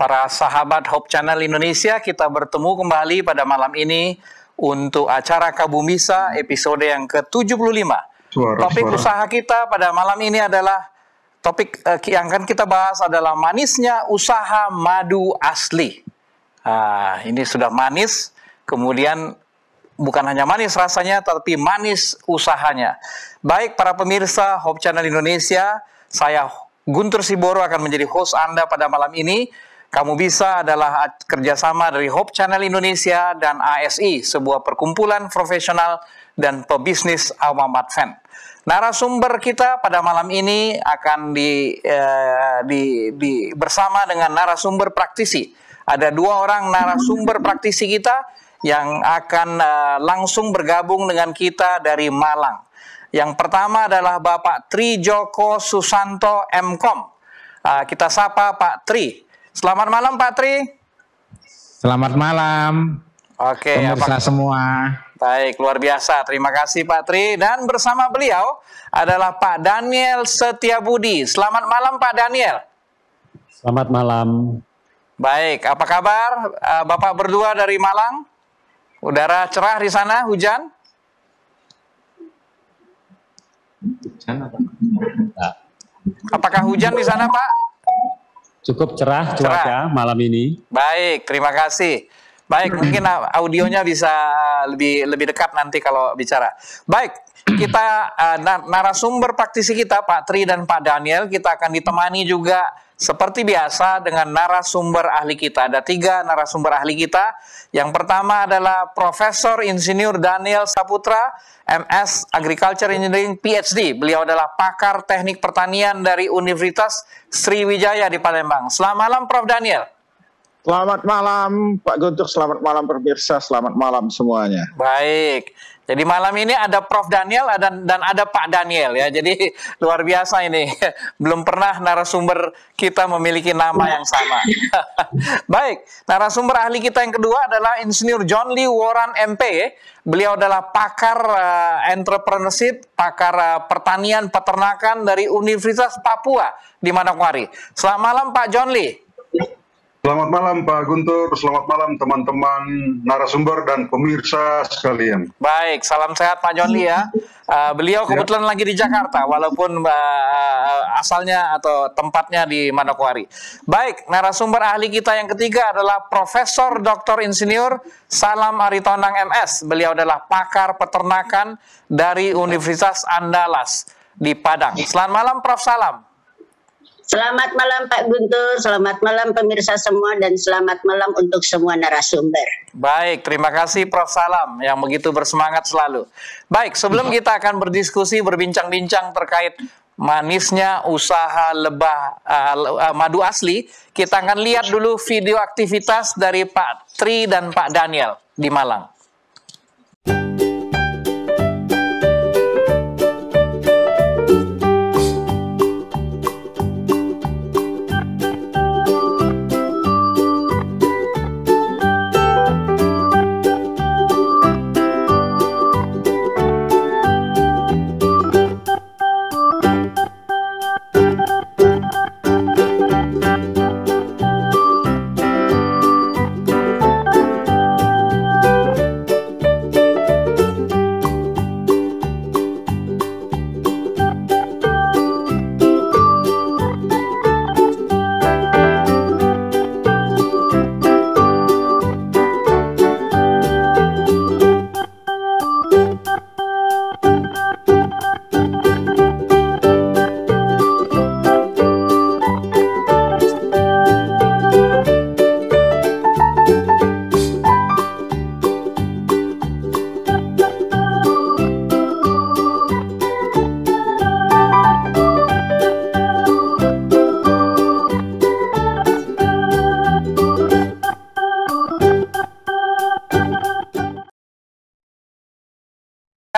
Para sahabat Hope Channel Indonesia, kita bertemu kembali pada malam ini untuk acara Kabumisa episode yang ke-75. Topik usaha kita pada malam ini adalah topik yang akan kita bahas adalah manisnya usaha madu asli. Ini sudah manis, kemudian bukan hanya manis rasanya, tapi manis usahanya. Baik para pemirsa Hope Channel Indonesia, saya Guntur Siboro akan menjadi host Anda pada malam ini. Kamu Bisa adalah kerjasama dari Hope Channel Indonesia dan ASI, sebuah perkumpulan profesional dan pebisnis Alma Advent. Narasumber kita pada malam ini akan bersama dengan narasumber praktisi. Ada dua orang narasumber praktisi kita yang akan langsung bergabung dengan kita dari Malang. Yang pertama adalah Bapak Tri Joko Susanto MKom. Kita sapa Pak Tri. Selamat malam Pak Tri. Selamat malam. Oke, pemirsa semua. Baik, luar biasa. Terima kasih Pak Tri. Dan bersama beliau adalah Pak Daniel Setiabudi. Selamat malam Pak Daniel. Selamat malam. Baik, apa kabar Bapak berdua dari Malang? Udara cerah di sana, hujan? Apakah hujan di sana Pak? Cukup cerah cuaca malam ini. Baik, terima kasih. Baik, mungkin audionya bisa lebih dekat nanti kalau bicara. Baik, kita narasumber praktisi kita Pak Tri dan Pak Daniel, kita akan ditemani juga seperti biasa dengan narasumber ahli kita. Ada 3 narasumber ahli kita. Yang pertama adalah Profesor Insinyur Daniel Saputra, MS Agriculture Engineering PhD. Beliau adalah pakar teknik pertanian dari Universitas Sriwijaya di Palembang. Selamat malam Prof. Daniel. Selamat malam Pak Guntur, selamat malam pemirsa, selamat malam semuanya. Baik, jadi malam ini ada Prof. Daniel dan ada Pak Daniel ya. Jadi luar biasa ini, belum pernah narasumber kita memiliki nama yang sama. Baik, narasumber ahli kita yang kedua adalah Insinyur John Lee Warren MP. Beliau adalah pakar entrepreneurship, pakar pertanian peternakan dari Universitas Papua di Manokwari. Selamat malam Pak John Lee. Selamat malam Pak Guntur, selamat malam teman-teman narasumber dan pemirsa sekalian. Baik, salam sehat Pak John Lee ya. Beliau kebetulan lagi di Jakarta, walaupun asalnya atau tempatnya di Manokwari. Baik, narasumber ahli kita yang ketiga adalah Profesor Dr. Insinyur Salam Aritonang MS. Beliau adalah pakar peternakan dari Universitas Andalas di Padang. Selamat malam Prof. Salam. Selamat malam Pak Guntur, selamat malam pemirsa semua, dan selamat malam untuk semua narasumber. Baik, terima kasih Prof. Salam yang begitu bersemangat selalu. Baik, sebelum kita akan berdiskusi, berbincang-bincang terkait manisnya usaha madu asli, kita akan lihat dulu video aktivitas dari Pak Tri dan Pak Daniel di Malang.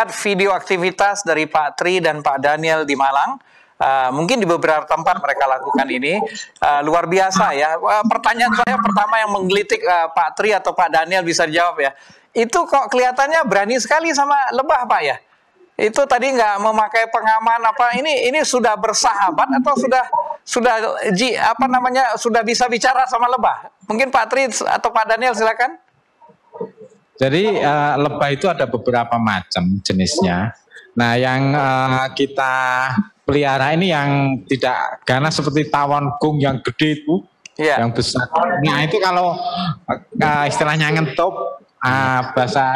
video aktivitas dari Pak Tri dan Pak Daniel di Malang. Mungkin di beberapa tempat mereka lakukan ini. Luar biasa ya. Pertanyaan saya pertama yang menggelitik Pak Tri atau Pak Daniel bisa dijawab ya. Itu kok kelihatannya berani sekali sama lebah, Pak ya? Itu tadi nggak memakai pengaman apa? Ini sudah bersahabat atau sudah bisa bicara sama lebah? Mungkin Pak Tri atau Pak Daniel silakan. Jadi lebah itu ada beberapa macam jenisnya. Nah, yang kita pelihara ini yang tidak ganas seperti tawon gung yang gede itu, yang besar. Nah, itu kalau istilahnya ngentup, bahasa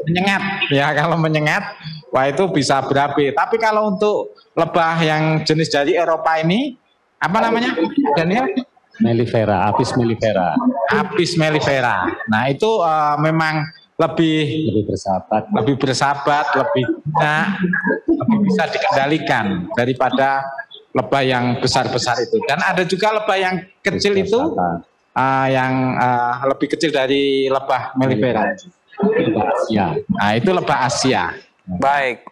menyengat ya, kalau menyengat, wah itu bisa berapi. Tapi kalau untuk lebah yang jenis dari Eropa ini, apa namanya, Daniel? Mellifera, Apis mellifera. Apis mellifera. Nah itu memang lebih bersahabat, lebih bisa dikendalikan daripada lebah yang besar-besar itu. Dan ada juga lebah yang kecil itu, yang lebih kecil dari lebah mellifera. Ya. Nah itu lebah Asia. Baik.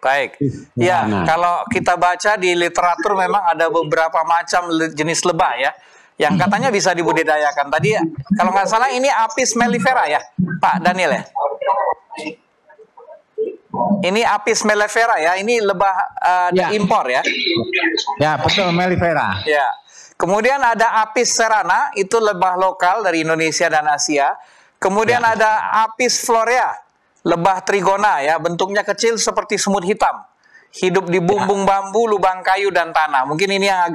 Ya, kalau kita baca di literatur memang ada beberapa macam jenis lebah ya, yang katanya bisa dibudidayakan. Tadi kalau nggak salah ini Apis mellifera ya, Pak Daniel ya. Ini Apis mellifera ya, ini lebah impor ya. Ya betul, mellifera. Ya. Kemudian ada Apis cerana, itu lebah lokal dari Indonesia dan Asia. Kemudian ada Apis florea, lebah trigona ya, bentuknya kecil seperti semut hitam. Hidup di bumbung bambu, lubang kayu dan tanah. Mungkin ini yang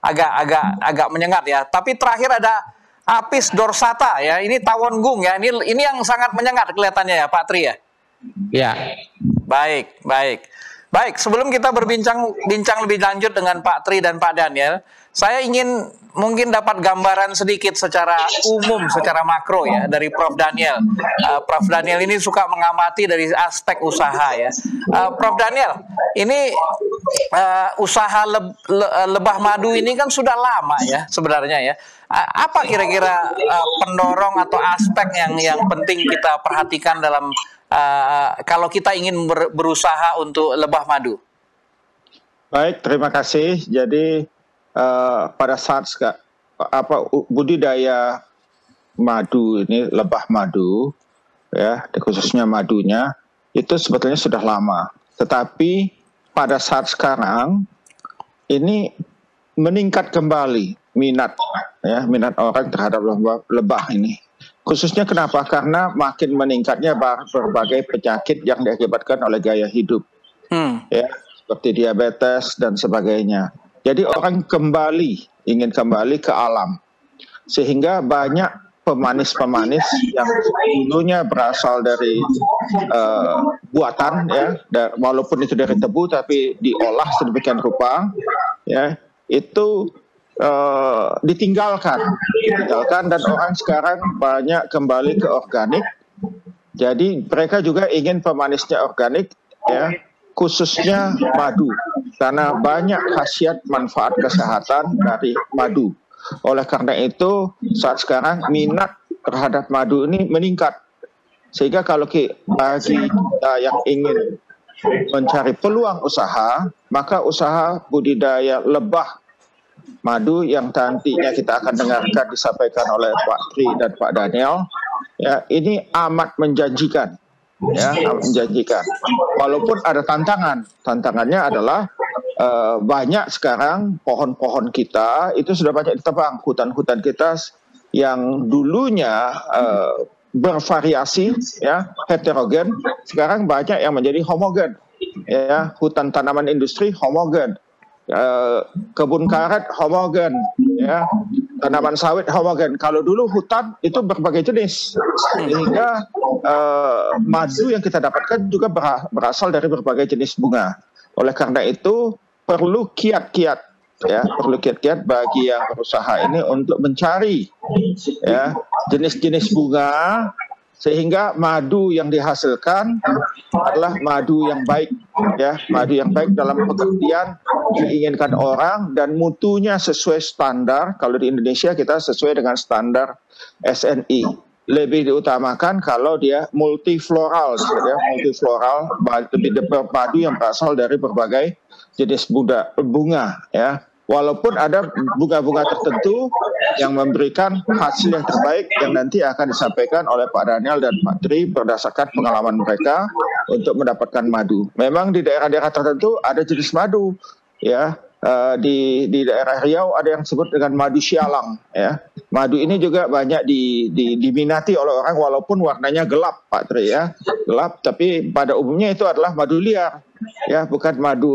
agak menyengat ya. Tapi terakhir ada Apis dorsata ya, ini tawon gung ya. Ini yang sangat menyengat kelihatannya ya, Pak Tri ya. Ya. Baik, sebelum kita bincang lebih lanjut dengan Pak Tri dan Pak Daniel, saya ingin mungkin dapat gambaran sedikit secara umum, secara makro ya dari Prof Daniel. Prof Daniel ini suka mengamati dari aspek usaha ya. Prof Daniel, ini usaha lebah madu ini kan sudah lama ya sebenarnya ya. Apa kira-kira pendorong atau aspek yang penting kita perhatikan dalam kalau kita ingin berusaha untuk lebah madu? Baik, terima kasih. Jadi pada saat budidaya madu ini, lebah madu ya, khususnya madunya itu sebetulnya sudah lama. Tetapi pada saat sekarang ini meningkat kembali minat orang terhadap lebah ini. Khususnya kenapa? Karena makin meningkatnya berbagai penyakit yang diakibatkan oleh gaya hidup, ya, seperti diabetes dan sebagainya. Jadi orang ingin kembali ke alam, sehingga banyak pemanis-pemanis yang dulunya berasal dari buatan, ya, walaupun itu dari tebu tapi diolah sedemikian rupa, ya, itu ditinggalkan dan orang sekarang banyak kembali ke organik. Jadi mereka juga ingin pemanisnya organik ya, khususnya madu, karena banyak khasiat manfaat kesehatan dari madu. Oleh karena itu saat sekarang minat terhadap madu ini meningkat, sehingga kalau bagi kita yang ingin mencari peluang usaha, maka usaha budidaya lebah madu yang nantinya kita akan dengarkan disampaikan oleh Pak Tri dan Pak Daniel, ya, ini amat menjanjikan, ya, amat menjanjikan. Walaupun ada tantangannya adalah banyak sekarang pohon-pohon kita itu sudah banyak ditebang, hutan-hutan kita yang dulunya bervariasi, ya, heterogen, sekarang banyak yang menjadi homogen, ya, hutan tanaman industri homogen. Kebun karet homogen, ya, tanaman sawit homogen. Kalau dulu hutan itu berbagai jenis, sehingga madu yang kita dapatkan juga berasal dari berbagai jenis bunga. Oleh karena itu perlu kiat-kiat, ya, perlu kiat-kiat bagi yang berusaha ini untuk mencari, ya, jenis-jenis bunga, sehingga madu yang dihasilkan adalah madu yang baik, ya, madu yang baik dalam pengertian diinginkan orang dan mutunya sesuai standar. Kalau di Indonesia kita sesuai dengan standar SNI, lebih diutamakan kalau dia multifloral, ya, multifloral, lebih berpadu yang berasal dari berbagai jenis bunga, ya. Walaupun ada bunga-bunga tertentu yang memberikan hasil yang terbaik yang nanti akan disampaikan oleh Pak Daniel dan Pak Tri berdasarkan pengalaman mereka untuk mendapatkan madu. Memang di daerah-daerah tertentu ada jenis madu, ya. Di daerah Riau ada yang disebut dengan madu sialang, ya. Madu ini juga banyak diminati oleh orang walaupun warnanya gelap, Pak Tri, ya, gelap. Tapi pada umumnya itu adalah madu liar, ya, bukan madu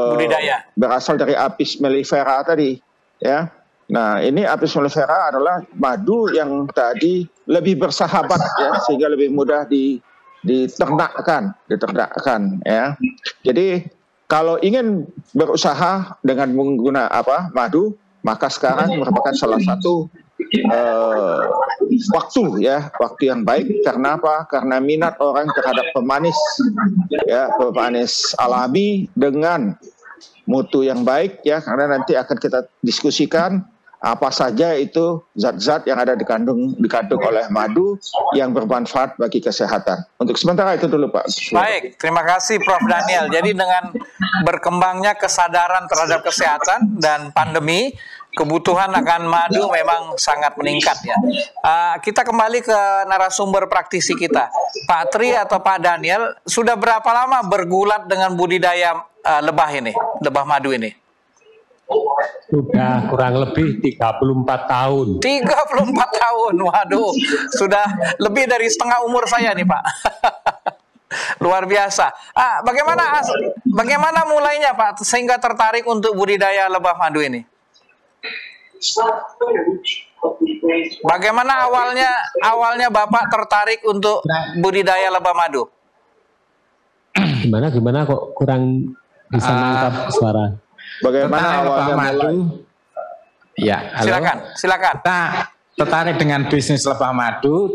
budidaya berasal dari Apis mellifera tadi, ya. Nah, ini Apis mellifera adalah madu yang tadi lebih bersahabat, ya, sehingga lebih mudah diternakkan, ya. Jadi kalau ingin berusaha dengan menggunakan madu, maka sekarang merupakan salah satu waktu yang baik. Karena apa? Karena minat orang terhadap pemanis, ya, pemanis alami dengan mutu yang baik, ya. Karena nanti akan kita diskusikan apa saja itu zat-zat yang ada dikandung oleh madu yang bermanfaat bagi kesehatan. Untuk sementara itu dulu, Pak. Baik, terima kasih Prof. Daniel. Jadi dengan berkembangnya kesadaran terhadap kesehatan dan pandemi, kebutuhan akan madu memang sangat meningkat, ya. Kita kembali ke narasumber praktisi kita. Pak Tri atau Pak Daniel, sudah berapa lama bergulat dengan budidaya lebah madu ini? Sudah kurang lebih 34 tahun. 34 tahun, waduh, sudah lebih dari setengah umur saya nih, Pak. Luar biasa. Bagaimana mulainya, Pak, sehingga tertarik untuk budidaya lebah madu ini? Bagaimana awalnya Bapak tertarik untuk budidaya lebah madu? Gimana kok kurang bisa nangkap suara? Bagaimana awalnya madu? Ya, silakan. Kita tertarik dengan bisnis lebah madu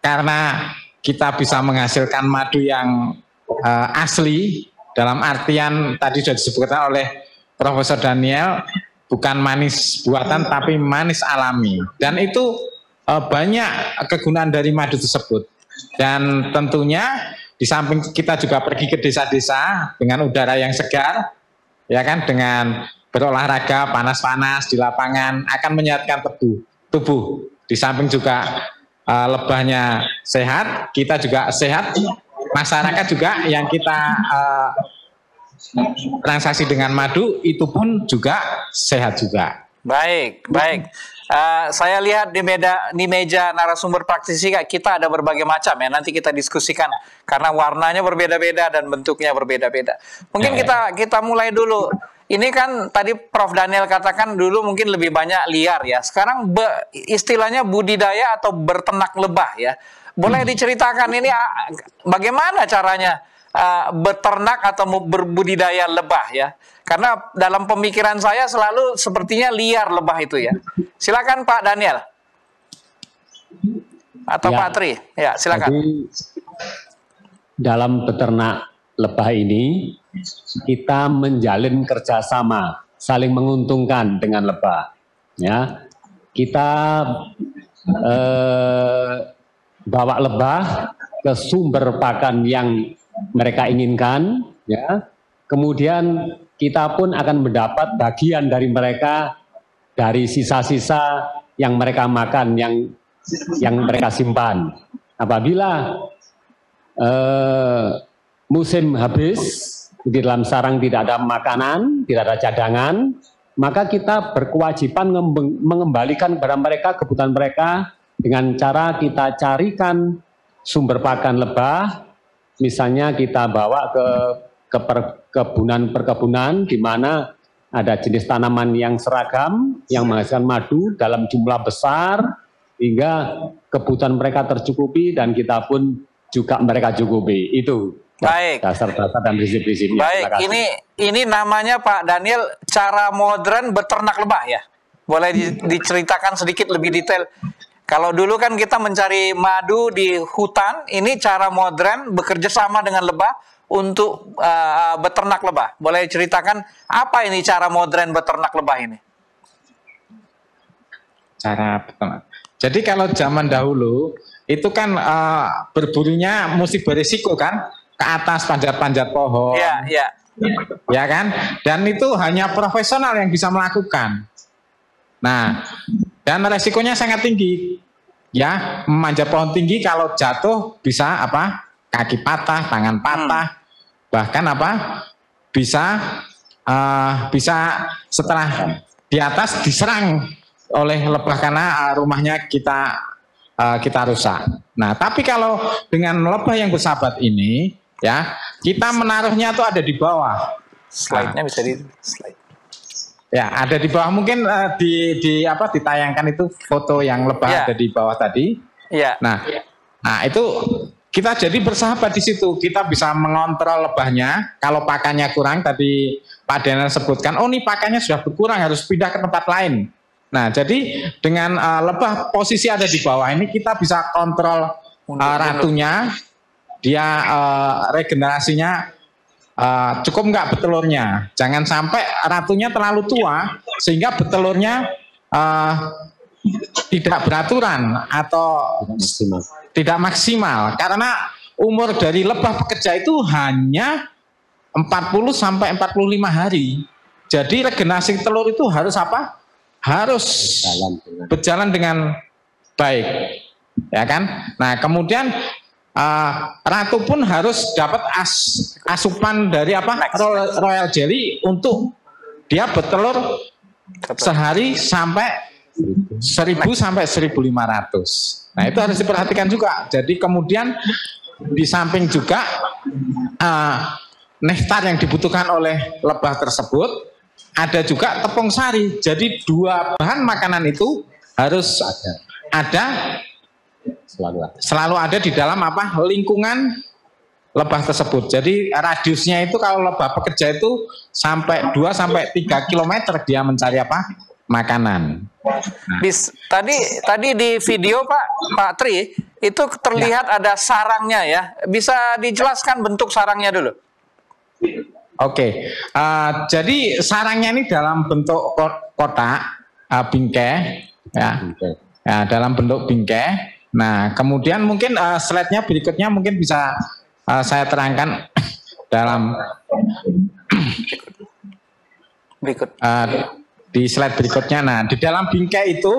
karena kita bisa menghasilkan madu yang asli, dalam artian tadi sudah disebutkan oleh Profesor Daniel, bukan manis buatan tapi manis alami. Dan itu banyak kegunaan dari madu tersebut. Dan tentunya di samping kita juga pergi ke desa-desa dengan udara yang segar, ya kan, dengan berolahraga panas-panas di lapangan akan menyehatkan tubuh. Di samping juga lebahnya sehat, kita juga sehat, masyarakat juga yang kita transaksi dengan madu itu pun juga sehat juga. Baik. Saya lihat di meja narasumber praktisi kita ada berbagai macam, ya. Nanti kita diskusikan karena warnanya berbeda-beda dan bentuknya berbeda-beda. Mungkin kita mulai dulu. Ini kan tadi Prof. Daniel katakan dulu mungkin lebih banyak liar, ya. Sekarang istilahnya budidaya atau berternak lebah, ya. Boleh diceritakan ini bagaimana caranya beternak atau berbudidaya lebah, ya? Karena dalam pemikiran saya selalu sepertinya liar lebah itu, ya. Silakan Pak Daniel atau ya, Pak Tri, ya silakan. Jadi, dalam beternak lebah ini kita menjalin kerjasama, saling menguntungkan dengan lebah. Ya, kita bawa lebah ke sumber pakan yang mereka inginkan, ya. Kemudian kita pun akan mendapat bagian dari mereka dari sisa-sisa yang mereka makan, yang mereka simpan. Apabila musim habis, di dalam sarang tidak ada makanan, tidak ada cadangan, maka kita berkewajiban mengembalikan kepada mereka kebutuhan mereka dengan cara kita carikan sumber pakan lebah. Misalnya kita bawa ke perkebunan di mana ada jenis tanaman yang seragam, yang menghasilkan madu dalam jumlah besar, hingga kebutuhan mereka tercukupi dan kita pun juga mereka cukupi. Itu baik, dasar-dasar dan prinsip-prinsipnya. Baik, ini namanya Pak Daniel cara modern beternak lebah, ya. Boleh diceritakan sedikit lebih detail? Kalau dulu kan kita mencari madu di hutan, ini cara modern bekerja sama dengan lebah untuk beternak lebah. Boleh ceritakan apa ini cara modern beternak lebah ini? Cara beternak. Jadi kalau zaman dahulu itu kan berburunya mesti berisiko kan, ke atas panjat-panjat pohon. Iya. Ya kan? Dan itu hanya profesional yang bisa melakukan. Nah, dan resikonya sangat tinggi. Ya, memanjat pohon tinggi kalau jatuh bisa apa? Kaki patah, tangan patah, bahkan apa? Bisa setelah di atas diserang oleh lebah karena rumahnya kita rusak. Nah, tapi kalau dengan lebah yang bersahabat ini, ya, kita menaruhnya tuh ada di bawah. Slide-nya bisa di slide. Ya, ada di bawah, mungkin ditayangkan itu foto yang lebah ada di bawah tadi. Iya. Nah, itu kita jadi bersahabat di situ. Kita bisa mengontrol lebahnya. Kalau pakannya kurang, tadi Pak Daniel sebutkan, oh ini pakannya sudah berkurang, harus pindah ke tempat lain. Nah, jadi dengan lebah posisi ada di bawah ini, kita bisa kontrol ratunya, dia regenerasinya cukup nggak betelurnya. Jangan sampai ratunya terlalu tua sehingga betelurnya tidak beraturan atau tidak maksimal. Karena umur dari lebah pekerja itu hanya 40 sampai 45 hari. Jadi regenerasi telur itu harus apa? Harus berjalan dengan baik, ya kan? Nah, kemudian ratu pun harus dapat asupan dari apa? Royal jelly untuk dia bertelur sehari sampai 1000 sampai 1500. Nah, itu harus diperhatikan juga. Jadi kemudian di samping juga nektar yang dibutuhkan oleh lebah tersebut, ada juga tepung sari. Jadi dua bahan makanan itu harus ada selalu ada di dalam apa? Lingkungan lebah tersebut. Jadi radiusnya itu kalau lebah pekerja itu sampai 2 sampai 3 km dia mencari apa? Makanan. Nah. Tadi di video Pak Tri itu terlihat ada sarangnya ya. Bisa dijelaskan bentuk sarangnya dulu? Oke, jadi sarangnya ini dalam bentuk kotak bingkai, ya, dalam bentuk bingkai. Nah, kemudian mungkin slide-nya berikutnya mungkin bisa saya terangkan dalam di slide berikutnya. Nah, di dalam bingkai itu,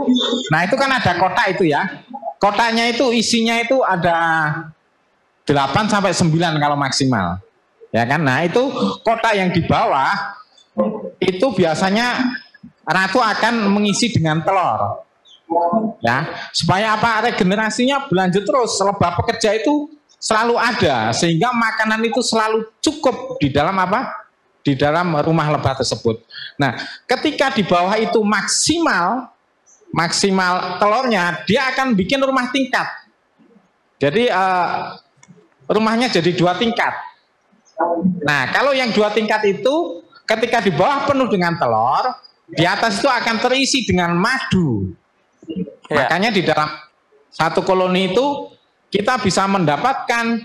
nah itu kan ada kotak itu ya. Kotaknya itu isinya itu ada 8 sampai 9 kalau maksimal. Ya kan? Nah, itu kotak yang di bawah itu biasanya ratu akan mengisi dengan telur. Ya, supaya apa? Regenerasinya berlanjut terus. Lebah pekerja itu selalu ada sehingga makanan itu selalu cukup di dalam apa? Di dalam rumah lebah tersebut. Nah, ketika di bawah itu maksimal telurnya, dia akan bikin rumah tingkat. Jadi rumahnya jadi 2 tingkat. Nah, kalau yang 2 tingkat itu ketika di bawah penuh dengan telur, di atas itu akan terisi dengan madu. Ya. Makanya di dalam satu koloni itu kita bisa mendapatkan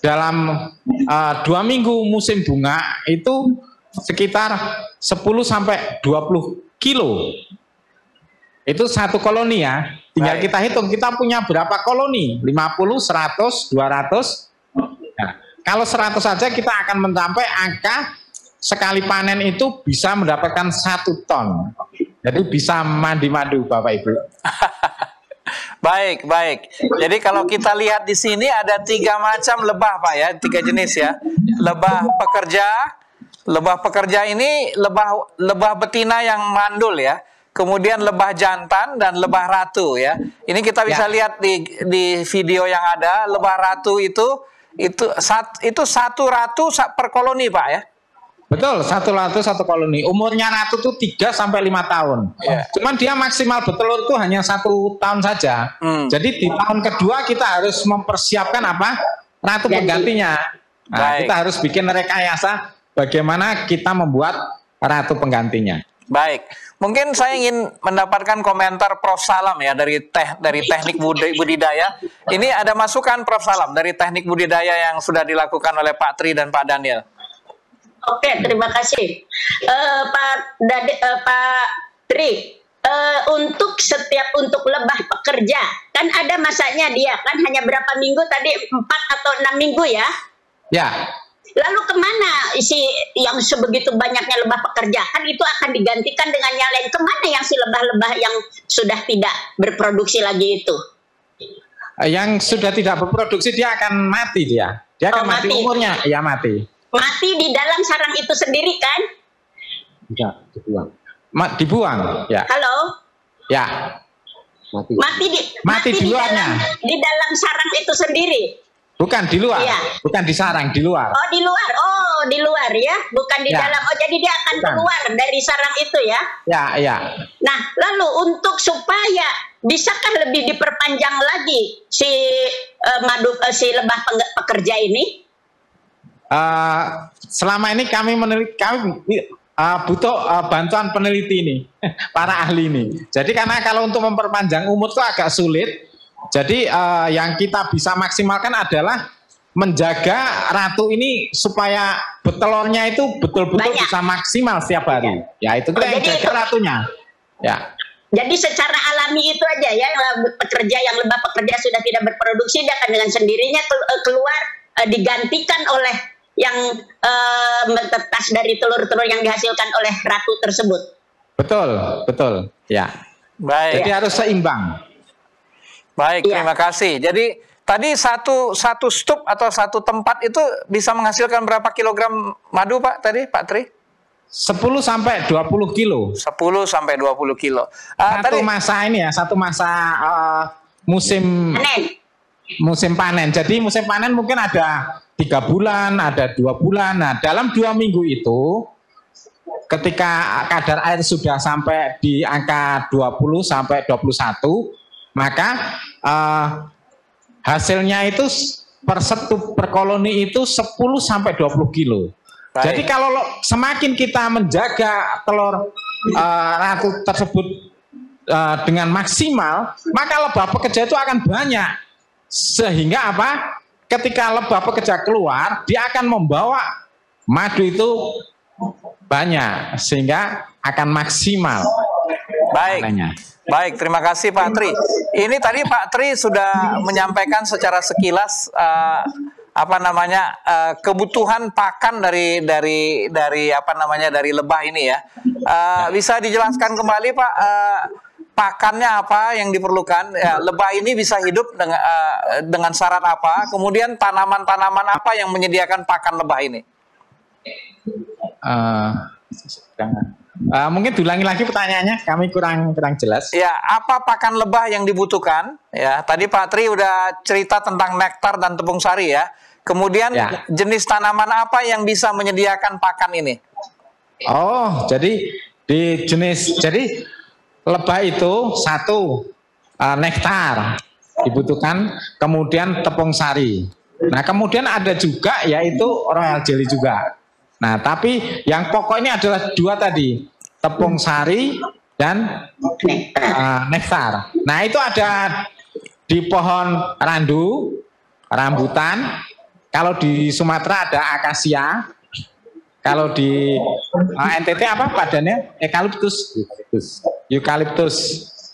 dalam 2 minggu musim bunga itu sekitar 10 sampai 20 kilo. Itu satu koloni ya. Tinggal kita hitung kita punya berapa koloni? 50, 100, 200. Nah, kalau 100 saja kita akan mencapai angka sekali panen itu bisa mendapatkan 1 ton. Jadi bisa mandi madu Bapak Ibu. Baik. Jadi kalau kita lihat di sini ada 3 macam lebah Pak ya, 3 jenis ya. Lebah pekerja ini lebah betina yang mandul ya. Kemudian lebah jantan dan lebah ratu ya. Ini kita bisa lihat di video yang ada, lebah ratu itu satu ratu per koloni Pak ya. Betul, 1 ratu 1 koloni. Umurnya ratu itu 3 sampai 5 tahun. Yeah. Cuman dia maksimal bertelur itu hanya 1 tahun saja. Jadi di tahun kedua kita harus mempersiapkan apa? Ratu penggantinya. Nah, kita harus bikin rekayasa bagaimana kita membuat ratu penggantinya. Baik. Mungkin saya ingin mendapatkan komentar Prof. Salam ya dari teknik budidaya. Ini ada masukan Prof. Salam dari teknik budidaya yang sudah dilakukan oleh Pak Tri dan Pak Daniel. Oke, terima kasih. Pak Tri, untuk lebah pekerja kan ada masanya dia kan hanya berapa minggu tadi 4 atau 6 minggu ya. Ya. Lalu kemana yang sebegitu banyaknya lebah pekerja kan itu akan digantikan dengan yang lain, kemana yang si lebah-lebah yang sudah tidak berproduksi lagi itu? Yang sudah tidak berproduksi dia akan mati dia akan mati umurnya ya mati di dalam sarang itu sendiri kan? Enggak, dibuang ya. Halo ya mati di luarnya di dalam sarang itu sendiri. Bukan di luar, iya. Bukan di sarang, di luar. Oh di luar ya, bukan di dalam. Oh jadi dia akan keluar dari sarang itu ya? Ya. Nah lalu untuk supaya bisakah lebih diperpanjang lagi si lebah pekerja ini? Selama ini kami butuh bantuan peneliti ini, para ahli ini. Jadi karena kalau untuk memperpanjang umur itu agak sulit. Jadi yang kita bisa maksimalkan adalah menjaga ratu ini supaya betelornya itu betul-betul bisa maksimal setiap hari. Ya itu kita yang jaga ratunya. Ya. Jadi secara alami itu aja ya, lebah pekerja sudah tidak berproduksi, dia akan dengan sendirinya keluar digantikan oleh yang menetas dari telur-telur yang dihasilkan oleh ratu tersebut. Betul. Ya. Baik. Jadi harus seimbang. Baik, terima kasih. Jadi tadi satu stup atau satu tempat itu bisa menghasilkan berapa kilogram madu Pak tadi Pak Tri? 10 sampai 20 kilo. 10 sampai 20 kilo. Satu masa musim panen. Jadi musim panen mungkin ada 3 bulan, ada 2 bulan. Nah dalam 2 minggu itu ketika kadar air sudah sampai di angka 20 sampai 21, maka hasilnya itu per koloni itu 10 sampai 20 kilo. Baik. Jadi kalau semakin kita menjaga telur ratu tersebut dengan maksimal, maka lebah pekerja itu akan banyak. Sehingga apa? Ketika lebah pekerja keluar, dia akan membawa madu itu banyak sehingga akan maksimal. Baik. Baik, terima kasih Pak Tri. Ini tadi Pak Tri sudah menyampaikan secara sekilas kebutuhan pakan dari lebah ini ya. Bisa dijelaskan kembali Pak, pakannya apa yang diperlukan? Ya, lebah ini bisa hidup dengan syarat apa? Kemudian tanaman-tanaman apa yang menyediakan pakan lebah ini? Mungkin diulangi lagi pertanyaannya, kami kurang jelas. Ya, apa pakan lebah yang dibutuhkan? Ya, tadi Pak Tri udah cerita tentang nektar dan tepung sari ya. Kemudian jenis tanaman apa yang bisa menyediakan pakan ini? Oh, jadi lebah itu satu nektar dibutuhkan, kemudian tepung sari. Nah, kemudian ada juga yaitu royal jelly juga. Nah, tapi yang pokok ini adalah 2 tadi, tepung sari dan nektar. Nah, itu ada di pohon randu, rambutan. Kalau di Sumatera ada akasia. Kalau di NTT apa padannya? Eukaliptus.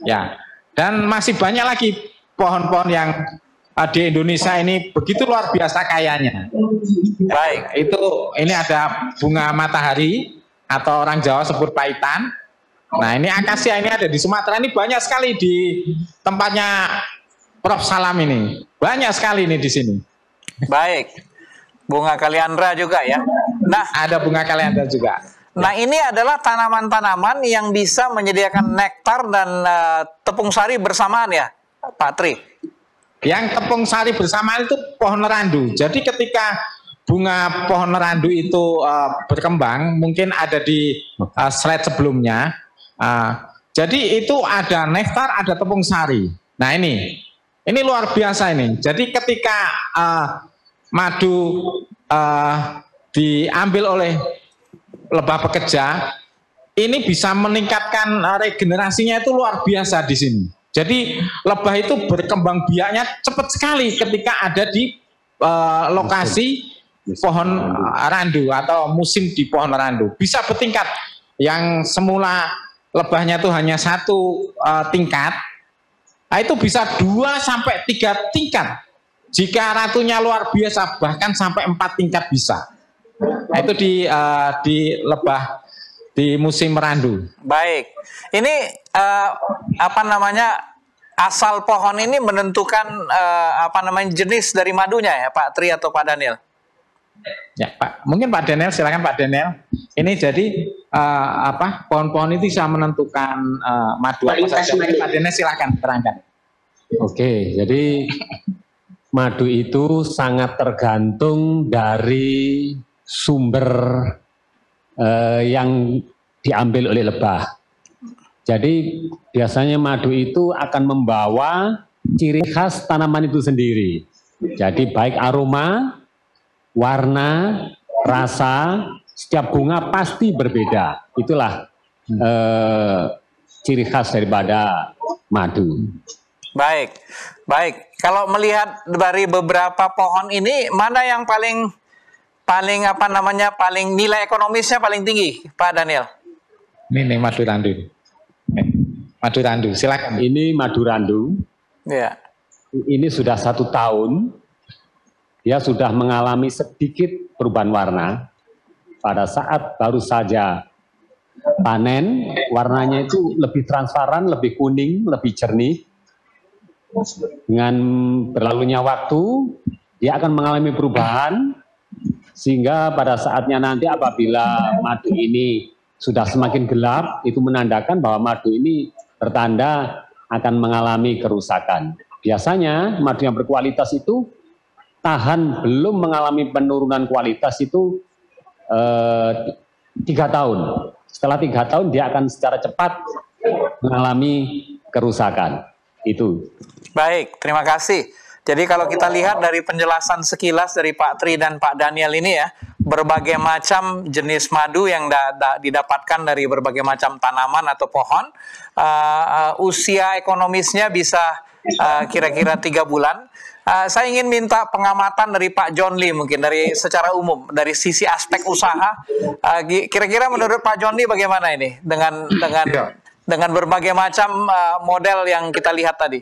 Ya. Dan masih banyak lagi pohon-pohon yang di Indonesia ini begitu luar biasa kayanya. Baik, ini ada bunga matahari atau orang Jawa sebut paitan. Nah, ini akasia ini ada di Sumatera, ini banyak sekali di tempatnya Prof Salam ini. Banyak sekali ini di sini. Baik. Bunga kaliandra juga ya. Nah, ada bunga kaliandra juga. Nah, ini adalah tanaman-tanaman yang bisa menyediakan nektar dan tepung sari bersamaan ya, Pak Tri? Yang tepung sari bersamaan itu pohon randu. Jadi ketika bunga pohon randu itu berkembang, mungkin ada di slide sebelumnya. Jadi itu ada nektar, ada tepung sari. Nah ini luar biasa ini. Jadi ketika madu diambil oleh lebah pekerja, ini bisa meningkatkan regenerasinya itu luar biasa di sini. Jadi lebah itu berkembang biaknya cepat sekali ketika ada di lokasi pohon randu atau musim di pohon randu. Bisa bertingkat yang semula lebahnya itu hanya satu tingkat, nah itu bisa 2 sampai 3 tingkat. Jika ratunya luar biasa, bahkan sampai 4 tingkat bisa. Nah, itu di lebah di musim merandu. Baik, ini asal pohon ini menentukan jenis dari madunya ya, Pak Tri atau Pak Daniel? Ya, Pak. Mungkin Pak Daniel, silakan Pak Daniel. Ini jadi pohon-pohon itu bisa menentukan madu apa saja. Pak Daniel silakan terangkan. Oke, jadi madu itu sangat tergantung dari sumber yang diambil oleh lebah. Jadi biasanya madu itu akan membawa ciri khas tanaman itu sendiri. Jadi baik aroma, warna, rasa, setiap bunga pasti berbeda. Itulah ciri khas daripada madu. Baik, baik. Kalau melihat dari beberapa pohon ini, mana yang paling nilai ekonomisnya paling tinggi, Pak Daniel? Ini madu randu. Madu randu, silakan. Ini madu randu. Ya. Ini sudah 1 tahun. Dia sudah mengalami sedikit perubahan warna. Pada saat baru saja panen, warnanya itu lebih transparan, lebih kuning, lebih jernih. Dengan berlalunya waktu, dia akan mengalami perubahan, sehingga pada saatnya nanti apabila madu ini sudah semakin gelap, itu menandakan bahwa madu ini bertanda akan mengalami kerusakan. Biasanya madu yang berkualitas itu tahan belum mengalami penurunan kualitas itu 3 tahun. Setelah 3 tahun dia akan secara cepat mengalami kerusakan. Itu. Baik, terima kasih. Jadi kalau kita lihat dari penjelasan sekilas dari Pak Tri dan Pak Daniel ini ya, berbagai macam jenis madu yang didapatkan dari berbagai macam tanaman atau pohon, usia ekonomisnya bisa kira-kira 3 bulan. Saya ingin minta pengamatan dari Pak John Lee mungkin dari secara umum dari sisi aspek usaha. Kira-kira menurut Pak John Lee bagaimana ini dengan berbagai macam model yang kita lihat tadi?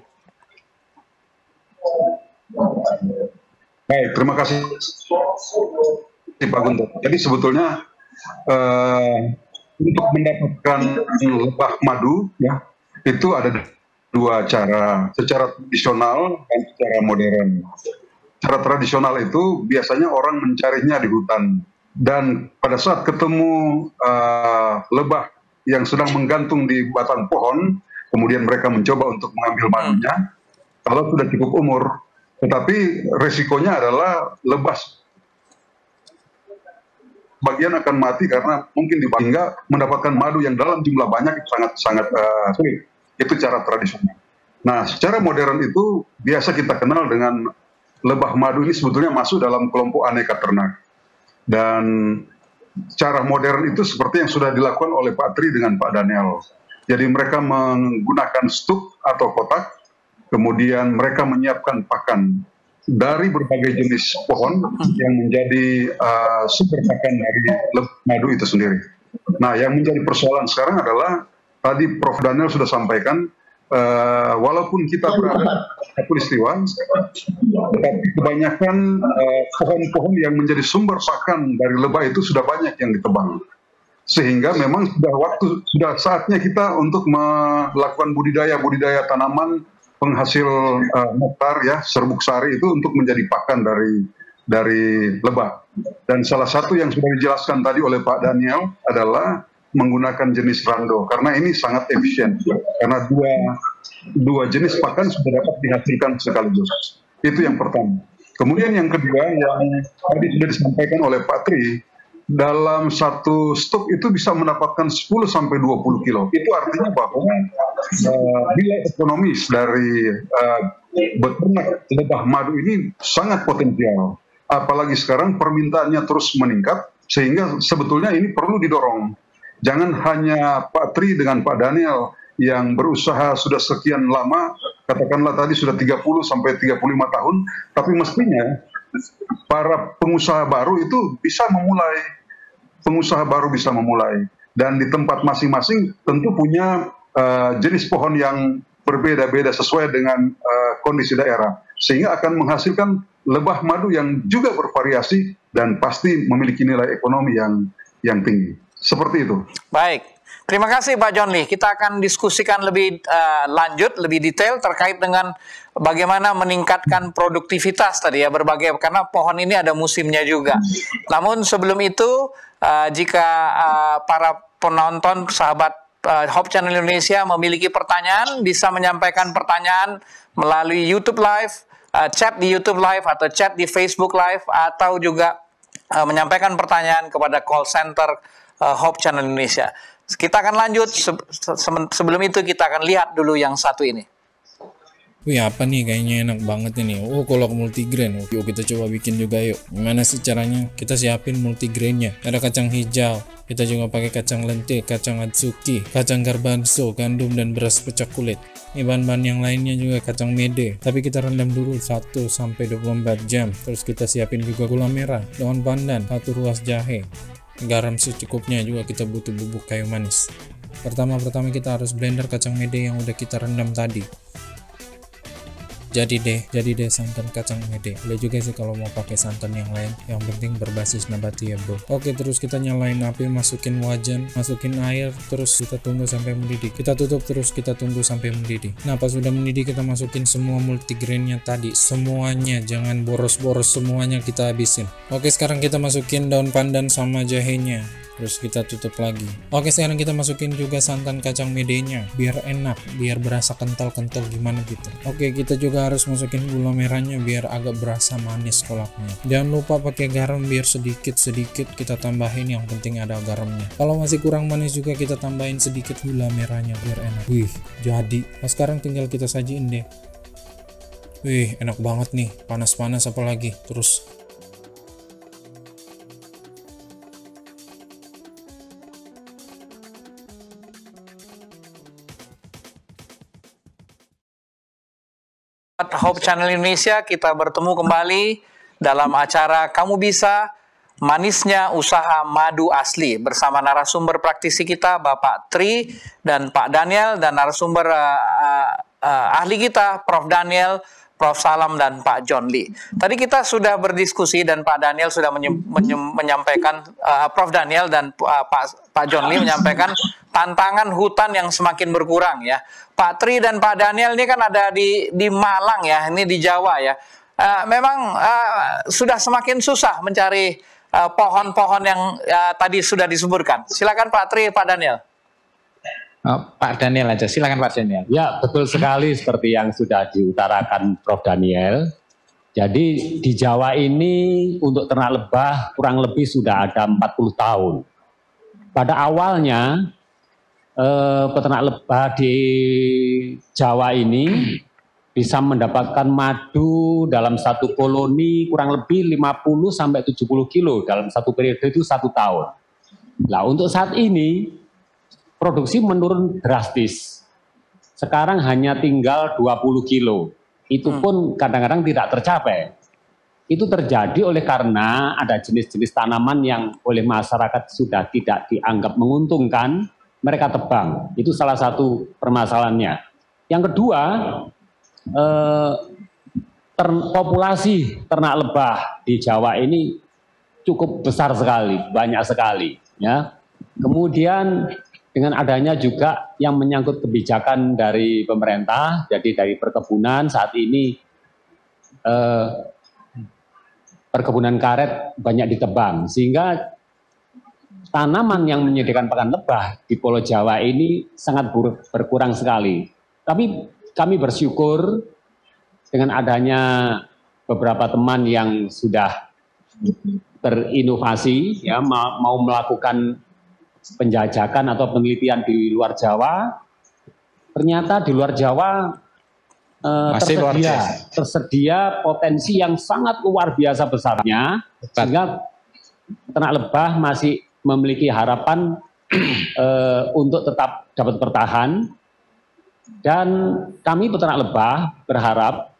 Baik, terima kasih Pak Guntur. Jadi sebetulnya untuk mendapatkan lebah madu ya itu ada 2 cara, secara tradisional dan secara modern. Cara tradisional itu biasanya orang mencarinya di hutan, dan pada saat ketemu lebah yang sedang menggantung di batang pohon, kemudian mereka mencoba untuk mengambil madunya, kalau sudah cukup umur, tetapi resikonya adalah lebah bagian akan mati karena mungkin hingga mendapatkan madu yang dalam jumlah banyak itu sangat sulit. Itu cara tradisional. Nah, secara modern itu biasa kita kenal dengan lebah madu ini sebetulnya masuk dalam kelompok aneka ternak. Dan cara modern itu seperti yang sudah dilakukan oleh Pak Tri dengan Pak Daniel. Jadi mereka menggunakan stuk atau kotak, kemudian mereka menyiapkan pakan dari berbagai jenis pohon yang menjadi sumber pakan dari madu itu sendiri. Nah, yang menjadi persoalan sekarang adalah tadi Prof. Daniel sudah sampaikan, walaupun kita berada di Katulistiwa, tetapi kebanyakan pohon-pohon yang menjadi sumber pakan dari lebah itu sudah banyak yang ditebang. Sehingga memang sudah saatnya kita untuk melakukan budidaya tanaman penghasil nektar ya, serbuk sari itu untuk menjadi pakan dari lebah. Dan salah satu yang sudah dijelaskan tadi oleh Pak Daniel adalah menggunakan jenis rando, karena ini sangat efisien, karena dua jenis pakan sudah dapat dihasilkan sekaligus. Itu yang pertama. Kemudian yang kedua yang tadi sudah disampaikan oleh Pak Tri, dalam satu stok itu bisa mendapatkan 10-20 kilo. Itu artinya bahwa nilai ekonomis dari beternak lebah madu ini sangat potensial. Apalagi sekarang permintaannya terus meningkat, sehingga sebetulnya ini perlu didorong. Jangan hanya Pak Tri dengan Pak Daniel yang berusaha sudah sekian lama, katakanlah tadi sudah 30-35 tahun, tapi mestinya para pengusaha baru itu bisa memulai. dan di tempat masing-masing tentu punya jenis pohon yang berbeda-beda sesuai dengan kondisi daerah, sehingga akan menghasilkan lebah madu yang juga bervariasi dan pasti memiliki nilai ekonomi yang tinggi. Seperti itu. Baik. Terima kasih Pak John Lee. Kita akan diskusikan lebih lanjut, lebih detail terkait dengan bagaimana meningkatkan produktivitas tadi ya, berbagai, karena pohon ini ada musimnya juga. Namun sebelum itu, jika para penonton sahabat Hope Channel Indonesia memiliki pertanyaan, bisa menyampaikan pertanyaan melalui YouTube Live, chat di YouTube Live atau chat di Facebook Live, atau juga menyampaikan pertanyaan kepada call center Hope Channel Indonesia. Kita akan lanjut, sebelum itu kita akan lihat dulu yang satu ini. Wih, apa nih, kayaknya enak banget ini. Oh, kolak multigrain. Yuk kita coba bikin juga yuk. Gimana sih caranya? Kita siapin multigrainnya. Ada kacang hijau, kita juga pakai kacang lentik, kacang atsuki, kacang garbanzo, gandum, dan beras pecah kulit. Ini bahan-bahan yang lainnya juga kacang mede, tapi kita rendam dulu 1-24 jam. Terus kita siapin juga gula merah, daun pandan, 1 ruas jahe, garam secukupnya, juga kita butuh bubuk kayu manis. Pertama-tama kita harus blender kacang mede yang udah kita rendam tadi. Jadi deh santan kacang mede. Boleh juga sih kalau mau pakai santan yang lain, yang penting berbasis nabati ya bro. Oke, terus kita nyalain api, masukin wajan, masukin air, terus kita tunggu sampai mendidih. Kita tutup, terus kita tunggu sampai mendidih. Nah, pas sudah mendidih kita masukin semua multigrainnya tadi, semuanya, jangan boros-boros, semuanya kita habisin. Oke, sekarang kita masukin daun pandan sama jahenya, terus kita tutup lagi. Oke, sekarang kita masukin juga santan kacang medenya, biar enak, biar berasa kental-kental gimana gitu. Oke, kita juga harus masukin gula merahnya biar agak berasa manis kolaknya. Jangan lupa pakai garam, biar sedikit-sedikit kita tambahin, yang penting ada garamnya. Kalau masih kurang manis juga kita tambahin sedikit gula merahnya biar enak. Wih, jadi. Nah, sekarang tinggal kita sajiin deh. Wih, enak banget nih, panas-panas apalagi. Terus Hope Channel Indonesia, kita bertemu kembali dalam acara Kamu Bisa, Manisnya Usaha Madu Asli, bersama narasumber praktisi kita Bapak Tri dan Pak Daniel, dan narasumber ahli kita Prof Daniel, Prof Salam, dan Pak John Lee. Tadi kita sudah berdiskusi dan Pak Daniel sudah menyampaikan, Prof Daniel dan Pak John Lee menyampaikan tantangan hutan yang semakin berkurang ya. Pak Tri dan Pak Daniel ini kan ada di Malang ya, ini di Jawa ya. Memang sudah semakin susah mencari pohon-pohon yang tadi sudah disebutkan. Silakan Pak Tri, Pak Daniel. Pak Daniel aja, silakan Pak Daniel. Ya, betul sekali seperti yang sudah diutarakan Prof Daniel. Jadi di Jawa ini untuk ternak lebah kurang lebih sudah ada 40 tahun. Pada awalnya peternak lebah di Jawa ini bisa mendapatkan madu dalam satu koloni kurang lebih 50-70 kilo dalam satu periode itu 1 tahun. Nah, untuk saat ini produksi menurun drastis. Sekarang hanya tinggal 20 kilo. Itu pun kadang-kadang tidak tercapai. Itu terjadi oleh karena ada jenis-jenis tanaman yang oleh masyarakat sudah tidak dianggap menguntungkan, mereka tebang. Itu salah satu permasalahannya. Yang kedua, populasi ternak lebah di Jawa ini cukup besar sekali, banyak sekali. Ya. Kemudian dengan adanya juga yang menyangkut kebijakan dari pemerintah, jadi dari perkebunan saat ini perkebunan karet banyak ditebang, sehingga tanaman yang menyediakan pakan lebah di Pulau Jawa ini sangat berkurang sekali. Tapi kami bersyukur dengan adanya beberapa teman yang sudah berinovasi, ya, mau melakukan penjajakan atau penelitian di luar Jawa. Ternyata di luar Jawa tersedia potensi yang sangat luar biasa besarnya, sehingga ternak lebah masih memiliki harapan untuk tetap dapat bertahan. Dan kami peternak lebah berharap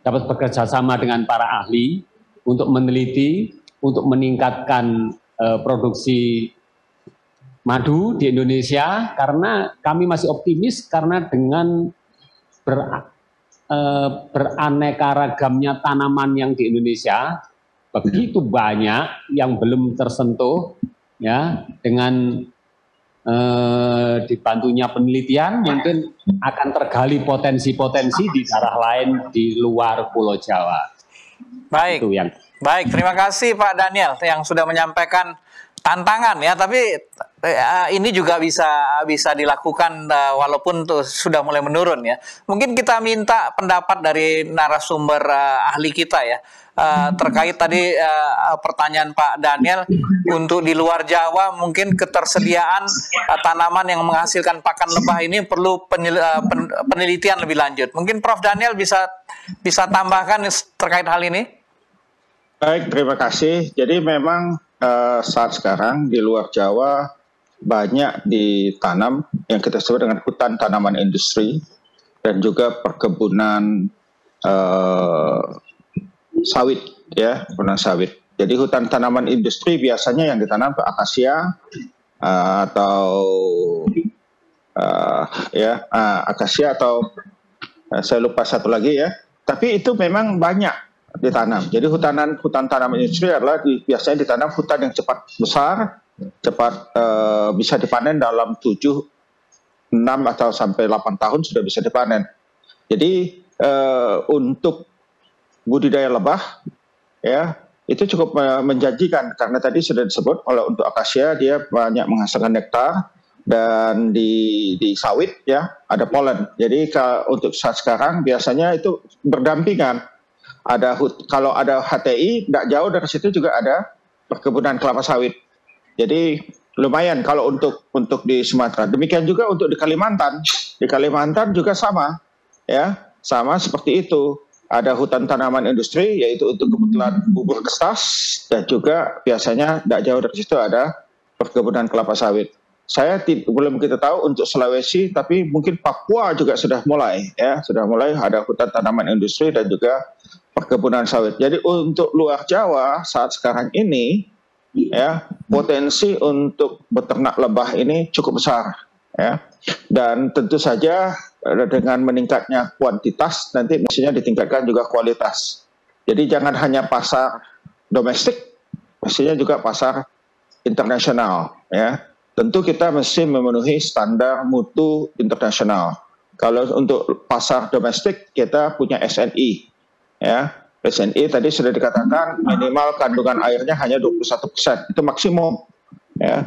dapat bekerja sama dengan para ahli untuk meneliti, untuk meningkatkan produksi madu di Indonesia, karena kami masih optimis karena dengan beraneka ragamnya tanaman yang di Indonesia begitu banyak yang belum tersentuh, ya, dengan dibantunya penelitian mungkin akan tergali potensi-potensi di daerah lain di luar Pulau Jawa. Baik, baik, terima kasih Pak Daniel yang sudah menyampaikan tantangan ya, tapi ini juga bisa dilakukan walaupun sudah mulai menurun ya. Mungkin kita minta pendapat dari narasumber ahli kita ya. Terkait tadi pertanyaan Pak Daniel, untuk di luar Jawa mungkin ketersediaan tanaman yang menghasilkan pakan lebah ini perlu penelitian lebih lanjut. Mungkin Prof. Daniel bisa tambahkan terkait hal ini? Baik, terima kasih. Jadi memang saat sekarang di luar Jawa banyak ditanam yang kita sebut dengan hutan tanaman industri dan juga perkebunan sawit, ya, perkebunan sawit. Jadi hutan tanaman industri biasanya yang ditanam akasia atau akasia atau saya lupa satu lagi ya. Tapi itu memang banyak ditanam. Jadi hutan tanaman industri adalah biasanya ditanam hutan yang cepat besar, cepat bisa dipanen dalam 7, 6 atau sampai 8 tahun sudah bisa dipanen. Jadi untuk budidaya lebah ya itu cukup menjanjikan karena tadi sudah disebut kalau untuk akasia dia banyak menghasilkan nektar dan di sawit ya ada polen. Jadi untuk saat sekarang biasanya itu berdampingan. Kalau ada HTI, tidak jauh dari situ juga ada perkebunan kelapa sawit. Jadi lumayan kalau untuk di Sumatera. Demikian juga untuk di Kalimantan. Di Kalimantan juga sama, ya, sama seperti itu. Ada hutan tanaman industri, yaitu untuk kebutuhan bubur kertas, dan juga biasanya tidak jauh dari situ ada perkebunan kelapa sawit. Saya belum kita tahu untuk Sulawesi, tapi mungkin Papua juga sudah mulai, ya, sudah mulai ada hutan tanaman industri dan juga perkebunan sawit. Jadi untuk luar Jawa saat sekarang ini, ya, potensi untuk beternak lebah ini cukup besar, ya. Dan tentu saja dengan meningkatnya kuantitas nanti mestinya ditingkatkan juga kualitas. Jadi jangan hanya pasar domestik, mestinya juga pasar internasional, ya. Tentu kita mesti memenuhi standar mutu internasional. Kalau untuk pasar domestik kita punya SNI, ya. SNI tadi sudah dikatakan minimal kandungan airnya hanya 21%, itu maksimum, ya.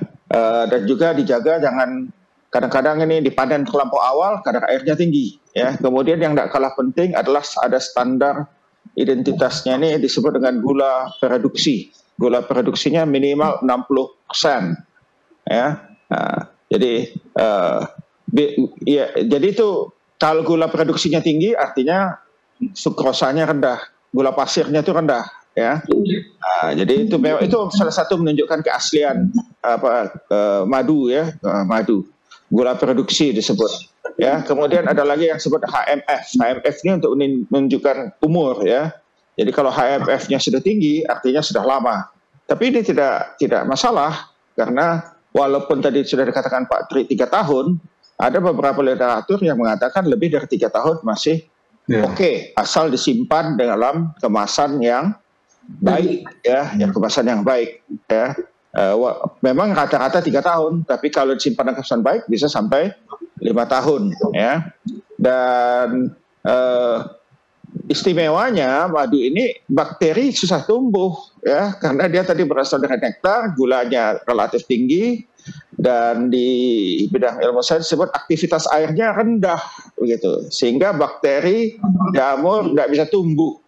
Dan juga dijaga jangan kadang-kadang ini dipanen terlampau awal, kadang airnya tinggi, ya. Kemudian yang tidak kalah penting adalah ada standar identitasnya, ini disebut dengan gula produksi. Gula produksinya minimal 60%. Ya, jadi jadi itu kalau gula produksinya tinggi artinya sukrosanya rendah, gula pasirnya itu rendah, ya. Jadi itu salah satu menunjukkan keaslian madu, ya, madu. Gula produksi disebut, ya. Kemudian ada lagi yang disebut HMF. HMF ini untuk menunjukkan umur, ya. Jadi kalau HMF-nya sudah tinggi artinya sudah lama. Tapi ini tidak masalah karena walaupun tadi sudah dikatakan Pak Tri 3 tahun, ada beberapa literatur yang mengatakan lebih dari 3 tahun masih oke, asal disimpan dalam kemasan yang baik, ya, yang kemasan yang baik, ya. Memang rata-rata 3 tahun, tapi kalau disimpan dalam kemasan baik bisa sampai 5 tahun, ya. Dan istimewanya madu ini bakteri susah tumbuh, ya, karena dia tadi berasal dari nektar, gulanya relatif tinggi, dan di bidang ilmu sains disebut aktivitas airnya rendah, begitu, sehingga bakteri jamur tidak bisa tumbuh,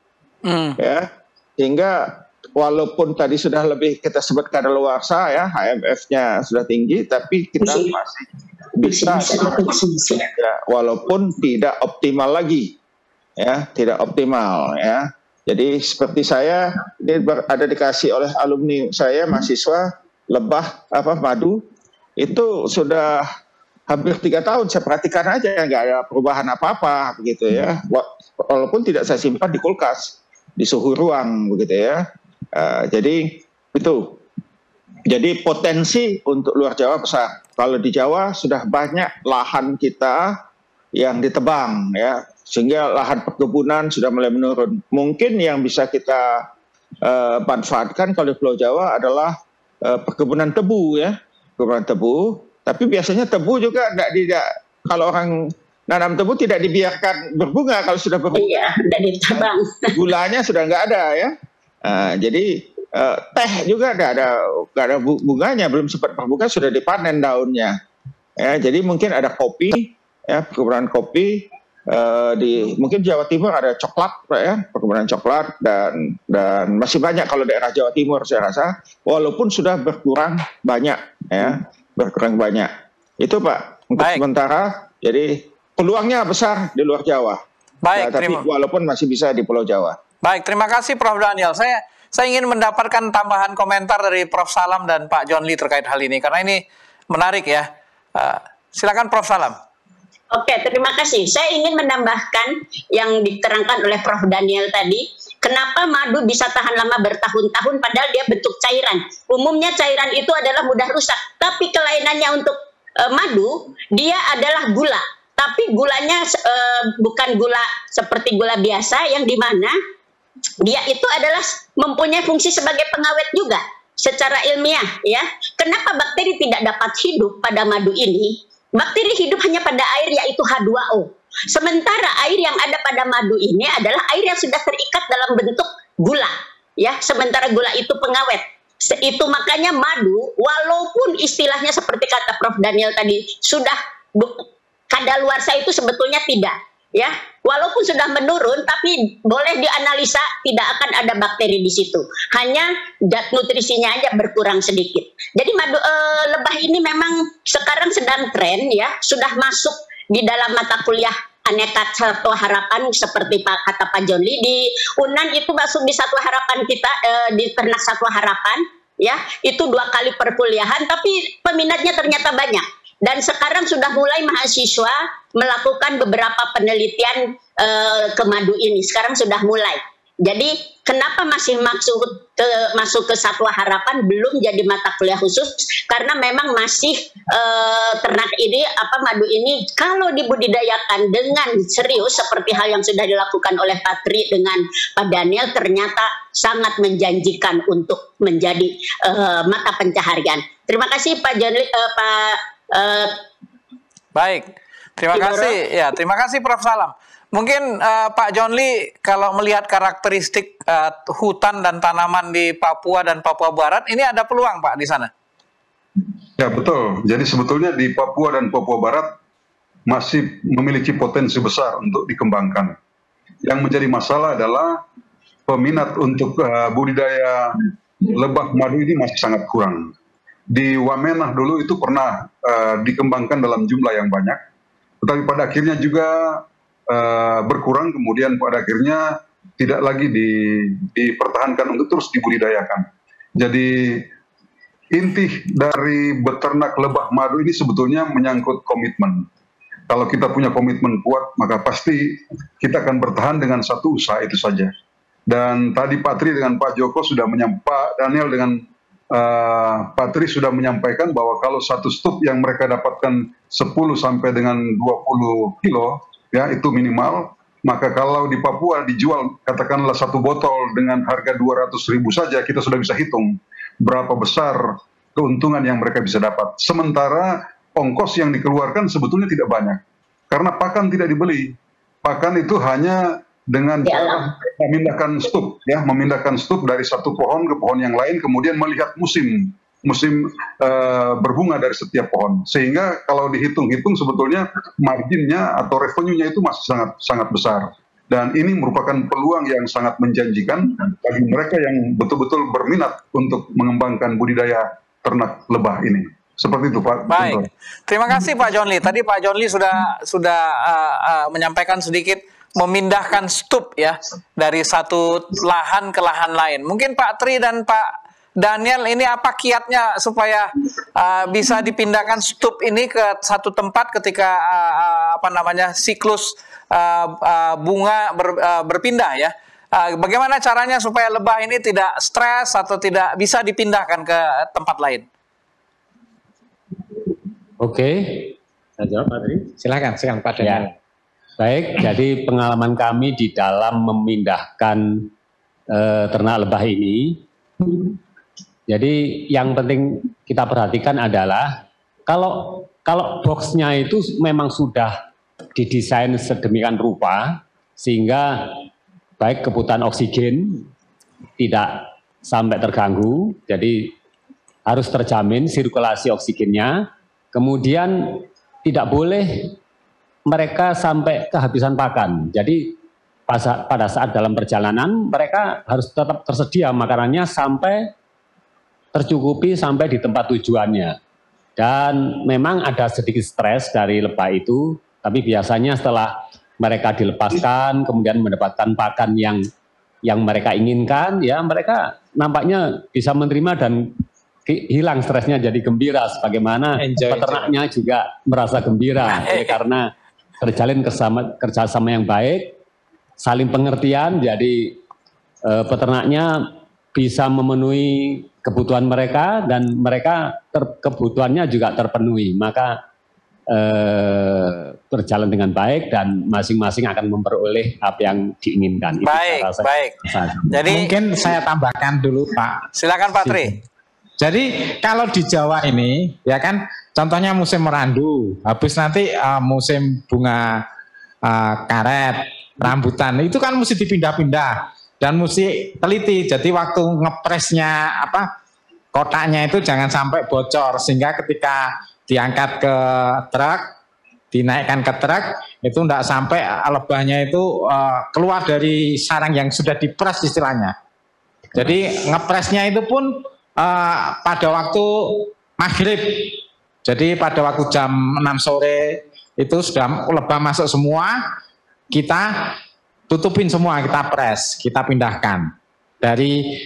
ya, sehingga walaupun tadi sudah lebih kita sebut kadaluarsa, ya, HMF-nya sudah tinggi, tapi kita masih bisa, ya, walaupun tidak optimal lagi. Ya, tidak optimal, ya. Jadi seperti saya ini ada dikasih oleh alumni saya mahasiswa lebah madu itu sudah hampir 3 tahun saya perhatikan aja nggak ada perubahan apa-apa begitu, ya. Walaupun tidak saya simpan di kulkas di suhu ruang begitu, ya. Jadi itu. Jadi potensi untuk luar Jawa besar. Kalau di Jawa sudah banyak lahan kita yang ditebang ya, sehingga lahan perkebunan sudah mulai menurun. Mungkin yang bisa kita manfaatkan kalau di Pulau Jawa adalah perkebunan tebu ya, perkebunan tebu. Tapi biasanya tebu juga tidak kalau orang nanam tebu tidak dibiarkan berbunga. Kalau sudah berbunga, iya, dan ditebang. Gulanya sudah nggak ada ya. Jadi teh juga nggak ada bunganya, belum sempat berbunga sudah dipanen daunnya. Ya, jadi mungkin ada kopi, ya perkebunan kopi. Mungkin Jawa Timur ada coklat, ya perkebunan coklat dan masih banyak kalau daerah Jawa Timur saya rasa, walaupun sudah berkurang banyak, ya berkurang banyak. Itu Pak untuk sementara. Jadi peluangnya besar di luar Jawa. Baik, tapi walaupun masih bisa di Pulau Jawa. Baik, terima kasih Prof. Daniel. Saya ingin mendapatkan tambahan komentar dari Prof. Salam dan Pak John Lee terkait hal ini, karena ini menarik ya. Silakan Prof. Salam. Oke, terima kasih. Saya ingin menambahkan yang diterangkan oleh Prof. Daniel tadi. Kenapa madu bisa tahan lama bertahun-tahun padahal dia bentuk cairan. Umumnya cairan itu adalah mudah rusak. Tapi kelainannya untuk madu, dia adalah gula. Tapi gulanya bukan gula seperti gula biasa yang dimana dia itu adalah mempunyai fungsi sebagai pengawet juga secara ilmiah ya. Kenapa bakteri tidak dapat hidup pada madu ini? Bakteri hidup hanya pada air yaitu H2O. Sementara air yang ada pada madu ini adalah air yang sudah terikat dalam bentuk gula ya. Sementara gula itu pengawet. Itu makanya madu walaupun istilahnya seperti kata Prof. Daniel tadi sudah kadaluarsa itu sebetulnya tidak. Ya, walaupun sudah menurun, tapi boleh dianalisa tidak akan ada bakteri di situ. Hanya zat nutrisinya aja berkurang sedikit. Jadi madu lebah ini memang sekarang sedang tren ya, sudah masuk di dalam mata kuliah aneka Satwa Harapan seperti kata Pak John Lee. Di UNAN itu masuk di Satwa Harapan kita, di Ternak Satwa Harapan ya, itu 2 kali perkuliahan, tapi peminatnya ternyata banyak. Dan sekarang sudah mulai mahasiswa melakukan beberapa penelitian ke madu ini. Sekarang sudah mulai. Jadi kenapa masih masuk ke Satwa Harapan belum jadi mata kuliah khusus? Karena memang masih ternak ini madu ini kalau dibudidayakan dengan serius seperti hal yang sudah dilakukan oleh Pak Tri dengan Pak Daniel ternyata sangat menjanjikan untuk menjadi mata pencaharian. Terima kasih Pak John, Baik, terima kasih ya, terima kasih Prof. Salam. Mungkin Pak John Lee kalau melihat karakteristik hutan dan tanaman di Papua dan Papua Barat, ini ada peluang Pak di sana? Ya betul. Jadi sebetulnya di Papua dan Papua Barat masih memiliki potensi besar untuk dikembangkan. Yang menjadi masalah adalah peminat untuk budidaya lebah madu ini masih sangat kurang. Di Wamenah dulu itu pernah dikembangkan dalam jumlah yang banyak, tetapi pada akhirnya juga berkurang, kemudian pada akhirnya tidak lagi dipertahankan untuk terus dibudidayakan. Jadi inti dari beternak lebah madu ini sebetulnya menyangkut komitmen. Kalau kita punya komitmen kuat, maka pasti kita akan bertahan dengan satu usaha itu saja. Dan tadi Pak Tri dengan Pak Joko sudah Pak Daniel dengan Pak Tri sudah menyampaikan bahwa kalau satu stup yang mereka dapatkan 10 sampai dengan 20 kilo, ya itu minimal, maka kalau di Papua dijual katakanlah 1 botol dengan harga 200.000 saja, kita sudah bisa hitung berapa besar keuntungan yang mereka bisa dapat. Sementara ongkos yang dikeluarkan sebetulnya tidak banyak, karena pakan tidak dibeli. Pakan itu hanya dengan cara memindahkan stup, ya, memindahkan stup dari satu pohon ke pohon yang lain, kemudian melihat musim berbunga dari setiap pohon, sehingga kalau dihitung-hitung sebetulnya marginnya atau revenue-nya itu masih sangat besar. Dan ini merupakan peluang yang sangat menjanjikan bagi mereka yang betul-betul berminat untuk mengembangkan budidaya ternak lebah ini. Seperti itu Pak. Baik, terima kasih Pak John Lee. Tadi Pak John Lee sudah menyampaikan sedikit memindahkan stup ya dari satu lahan ke lahan lain. Mungkin Pak Tri dan Pak Daniel, ini apa kiatnya supaya bisa dipindahkan stup ini ke satu tempat ketika siklus bunga berpindah ya. Bagaimana caranya supaya lebah ini tidak stres atau tidak bisa dipindahkan ke tempat lain? Oke, saya jawab Pak Tri. Silakan Pak Daniel. Ya. Baik, jadi pengalaman kami di dalam memindahkan ternak lebah ini, jadi yang penting kita perhatikan adalah kalau boxnya itu memang sudah didesain sedemikian rupa sehingga baik kebutuhan oksigen tidak sampai terganggu, jadi harus terjamin sirkulasi oksigennya. Kemudian tidak boleh mereka sampai kehabisan pakan. Jadi pada saat dalam perjalanan mereka harus tetap tersedia makanannya sampai tercukupi sampai di tempat tujuannya. Dan memang ada sedikit stres dari lebah itu, tapi biasanya setelah mereka dilepaskan kemudian mendapatkan pakan yang mereka inginkan, ya mereka nampaknya bisa menerima dan hilang stresnya, jadi gembira, sebagaimana peternaknya juga merasa gembira karena terjalin kerjasama yang baik, saling pengertian, jadi peternaknya bisa memenuhi kebutuhan mereka dan mereka kebutuhannya juga terpenuhi, maka berjalan dengan baik dan masing-masing akan memperoleh apa yang diinginkan. Baik. Jadi mungkin saya tambahkan dulu Pak. Silakan Pak Tri. Jadi kalau di Jawa ini, ya kan, contohnya musim merandu, habis nanti musim bunga karet, rambutan, itu kan mesti dipindah-pindah dan mesti teliti. Jadi waktu ngepresnya kotaknya itu jangan sampai bocor sehingga ketika diangkat ke truk, dinaikkan ke truk, itu tidak sampai lebahnya itu keluar dari sarang yang sudah dipres istilahnya. Jadi ngepresnya itu pun pada waktu maghrib, jadi pada waktu jam 6 sore itu sudah lebah masuk semua, kita tutupin semua, kita pres, kita pindahkan dari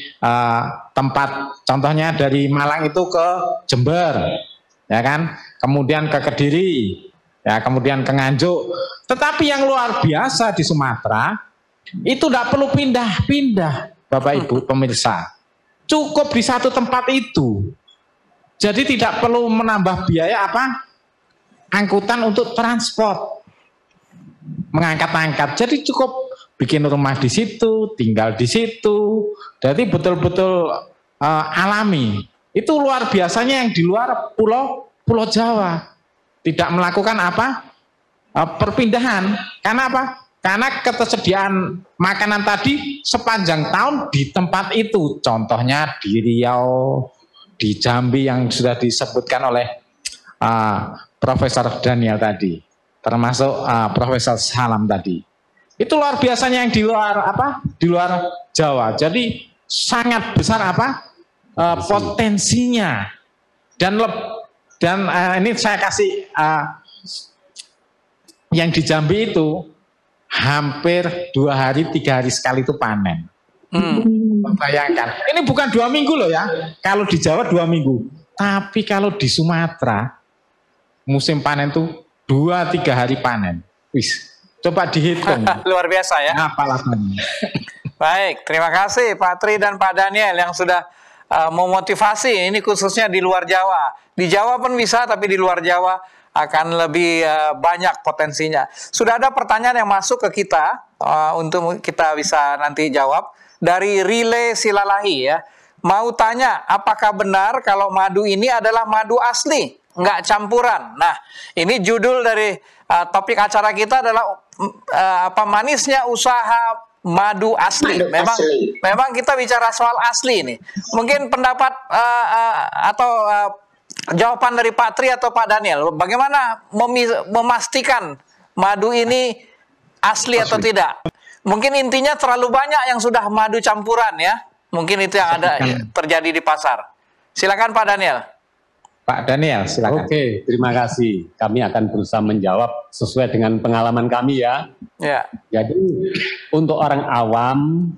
tempat, contohnya dari Malang itu ke Jember, ya kan, kemudian ke Kediri, ya kemudian ke Nganjuk. Tetapi yang luar biasa di Sumatera itu tidak perlu pindah-pindah, Bapak Ibu pemirsa. Cukup di satu tempat itu. Jadi tidak perlu menambah biaya angkutan untuk transport, mengangkat-angkat. Jadi cukup bikin rumah di situ, tinggal di situ. Jadi betul-betul alami. Itu luar biasanya yang di luar Pulau Jawa. Tidak melakukan perpindahan. Karena apa? Karena ketersediaan makanan tadi sepanjang tahun di tempat itu. Contohnya di Riau, di Jambi yang sudah disebutkan oleh Profesor Daniel tadi, termasuk Profesor Salam tadi. Itu luar biasanya yang di luar Jawa. Jadi sangat besar potensinya. Dan ini saya kasih yang di Jambi itu hampir 2 hari 3 hari sekali itu panen. Bayangkan, ini bukan 2 minggu loh ya. Kalau di Jawa 2 minggu, tapi kalau di Sumatera musim panen tuh 2-3 hari panen. Wis, coba dihitung. Luar biasa ya. Apalah. Baik, terima kasih Pak Tri dan Pak Daniel yang sudah memotivasi. Ini khususnya di luar Jawa. Di Jawa pun bisa, tapi di luar Jawa akan lebih banyak potensinya. Sudah ada pertanyaan yang masuk ke kita untuk kita bisa nanti jawab dari Rile Silalahi ya. Mau tanya, apakah benar kalau madu ini adalah madu asli, nggak campuran? Nah, ini judul dari topik acara kita adalah manisnya usaha madu asli. Memang kita bicara soal asli ini. Mungkin pendapat atau jawaban dari Pak Tri atau Pak Daniel, bagaimana memastikan madu ini asli atau tidak? Mungkin intinya terlalu banyak yang sudah madu campuran ya. Mungkin itu yang ada terjadi di pasar. Silakan Pak Daniel. Pak Daniel, silakan. Oke, terima kasih. Kami akan berusaha menjawab sesuai dengan pengalaman kami ya. Ya. Jadi untuk orang awam,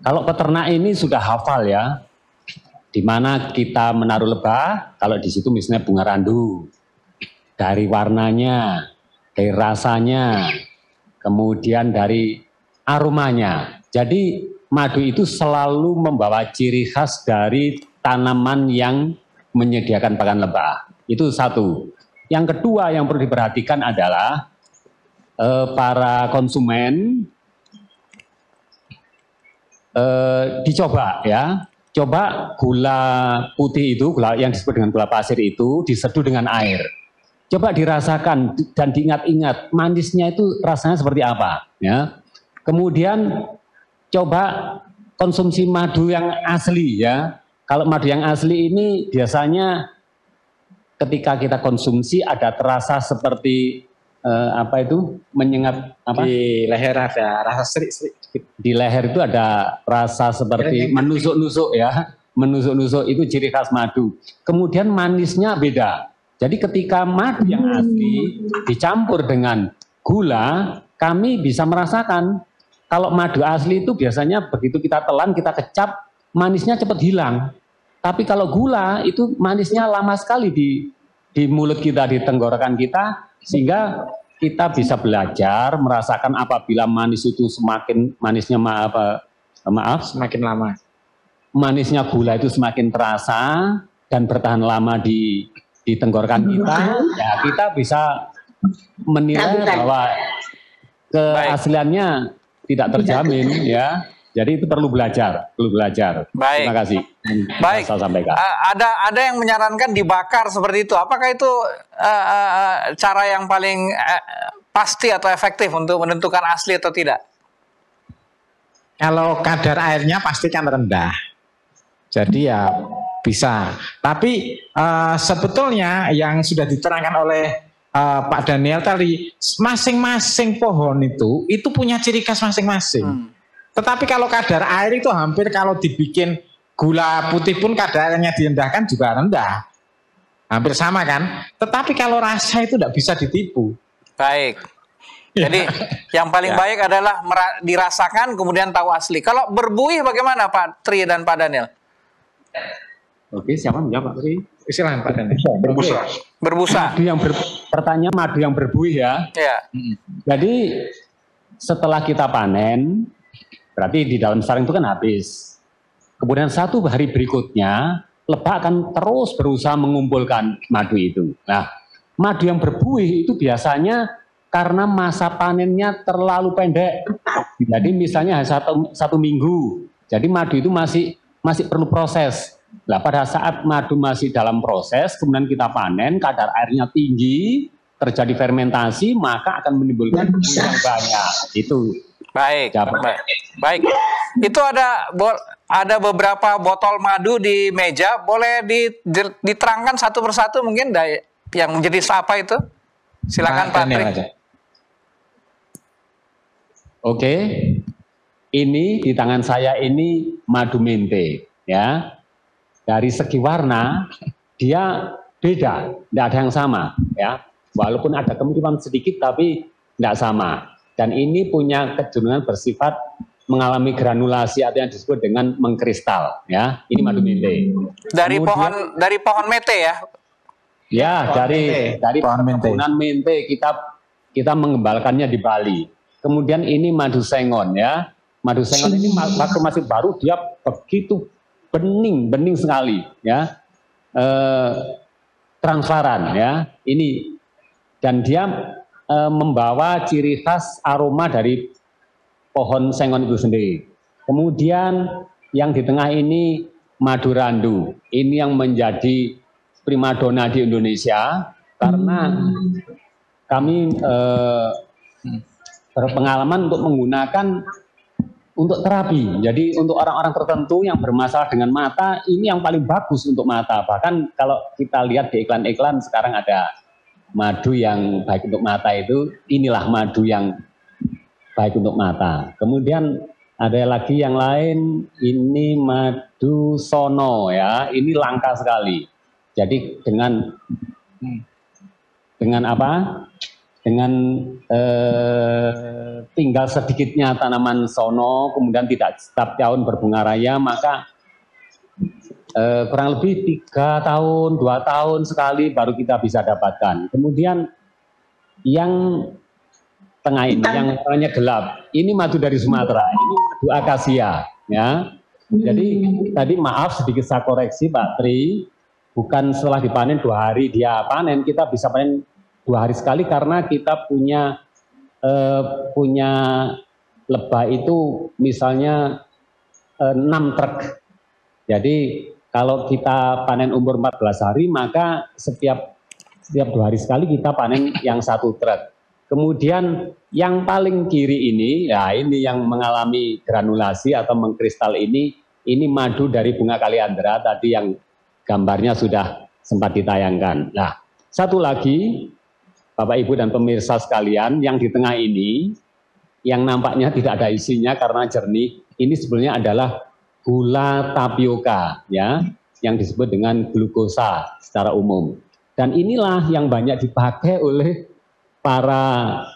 kalau peternak ini sudah hafal ya, di mana kita menaruh lebah, kalau di situ misalnya bunga randu, dari warnanya, dari rasanya, kemudian dari aromanya. Jadi madu itu selalu membawa ciri khas dari tanaman yang menyediakan pakan lebah. Itu satu. Yang kedua yang perlu diperhatikan adalah para konsumen dicoba ya. Coba gula putih itu, gula yang disebut dengan gula pasir itu diseduh dengan air. Coba dirasakan dan diingat-ingat manisnya itu rasanya seperti apa ya. Kemudian coba konsumsi madu yang asli ya. Kalau madu yang asli ini biasanya ketika kita konsumsi ada terasa seperti apa itu menyengat apa? Di leher ada rasa serik-serik. Di leher itu ada rasa seperti menusuk-nusuk ya. Menusuk-nusuk itu ciri khas madu. Kemudian manisnya beda. Jadi ketika madu yang asli dicampur dengan gula, kami bisa merasakan kalau madu asli itu biasanya begitu kita telan, kita kecap, manisnya cepat hilang. Tapi kalau gula itu manisnya lama sekali di mulut kita, di tenggorokan kita, sehingga kita bisa belajar merasakan apabila manis itu semakin manisnya semakin lama. Manisnya gula itu semakin terasa dan bertahan lama di tenggorokan kita, ya kita bisa menilai bahwa keasliannya tidak terjamin ya. Jadi itu perlu belajar, Baik. Terima kasih. Baik. Saya sampaikan. Ada yang menyarankan dibakar seperti itu. Apakah itu cara yang paling pasti atau efektif untuk menentukan asli atau tidak? Kalau kadar airnya pasti kan rendah. Jadi ya bisa. Tapi sebetulnya yang sudah diterangkan oleh Pak Daniel tadi, masing-masing pohon itu punya ciri khas masing-masing. Tetapi kalau kadar air itu hampir kalau dibikin gula putih pun kadarnya direndahkan juga rendah. Hampir sama kan? Tetapi kalau rasa itu tidak bisa ditipu. Baik. Jadi yang paling baik adalah dirasakan kemudian tahu asli. Kalau berbuih bagaimana Pak Tri dan Pak Daniel? Oke, siapa menjawab Pak Tri? Silakan Pak Daniel. Berbusa. Pertanyaan madu yang berbuih ya. Iya. Jadi setelah kita panen, berarti di dalam sarang itu kan habis. Kemudian 1 hari berikutnya, lebah akan terus berusaha mengumpulkan madu itu. Nah, madu yang berbuih itu biasanya karena masa panennya terlalu pendek. Jadi misalnya satu minggu. Jadi madu itu masih perlu proses. Nah, pada saat madu masih dalam proses, kemudian kita panen, kadar airnya tinggi, terjadi fermentasi, maka akan menimbulkan buih yang banyak. Itu. Baik. Itu ada beberapa botol madu di meja. Boleh diterangkan satu persatu mungkin yang menjadi apa itu? Silakan Pak Tri. Oke. Ini di tangan saya ini madu mente, ya. Dari segi warna dia beda, tidak ada yang sama, ya. Walaupun ada kemiripan sedikit tapi tidak sama. Dan ini punya kecenderungan bersifat mengalami granulasi atau yang disebut dengan mengkristal, ya. Ini madu mente. Dari pohon mente ya. Ya, dari perkebunan mente kita mengembalakannya di Bali. Kemudian ini madu sengon ya. Madu sengon ini waktu masih baru dia begitu bening sekali ya. Transparan ya. Ini dan dia membawa ciri khas aroma dari pohon sengon itu sendiri. Kemudian yang di tengah ini madu randu. Ini yang menjadi primadona di Indonesia karena kami berpengalaman untuk menggunakan untuk terapi. Jadi untuk orang-orang tertentu yang bermasalah dengan mata, ini yang paling bagus untuk mata. Bahkan kalau kita lihat di iklan-iklan sekarang ada madu yang baik untuk mata itu, inilah madu yang baik untuk mata. Kemudian ada lagi yang lain, ini madu sono ya, ini langka sekali. Jadi dengan apa? Dengan tinggal sedikitnya tanaman sono, kemudian tidak setiap tahun berbunga raya, maka kurang lebih 3 tahun, 2 tahun sekali baru kita bisa dapatkan. Kemudian yang tengah ini, yang warnanya gelap, ini madu dari Sumatera. Ini madu akasia, ya. Jadi tadi maaf sedikit saya koreksi Pak Tri, bukan setelah dipanen 2 hari dia panen, kita bisa panen 2 hari sekali karena kita punya lebah itu misalnya 6 truk. Jadi kalau kita panen umur 14 hari maka setiap 2 hari sekali kita panen yang 1 truk. Kemudian yang paling kiri ini, ya ini yang mengalami granulasi atau mengkristal ini madu dari bunga kaliandra tadi yang gambarnya sudah sempat ditayangkan. Nah, satu lagi, Bapak Ibu dan pemirsa sekalian, yang di tengah ini, yang nampaknya tidak ada isinya karena jernih, ini sebenarnya adalah gula tapioka, ya, yang disebut dengan glukosa secara umum. Dan inilah yang banyak dipakai oleh para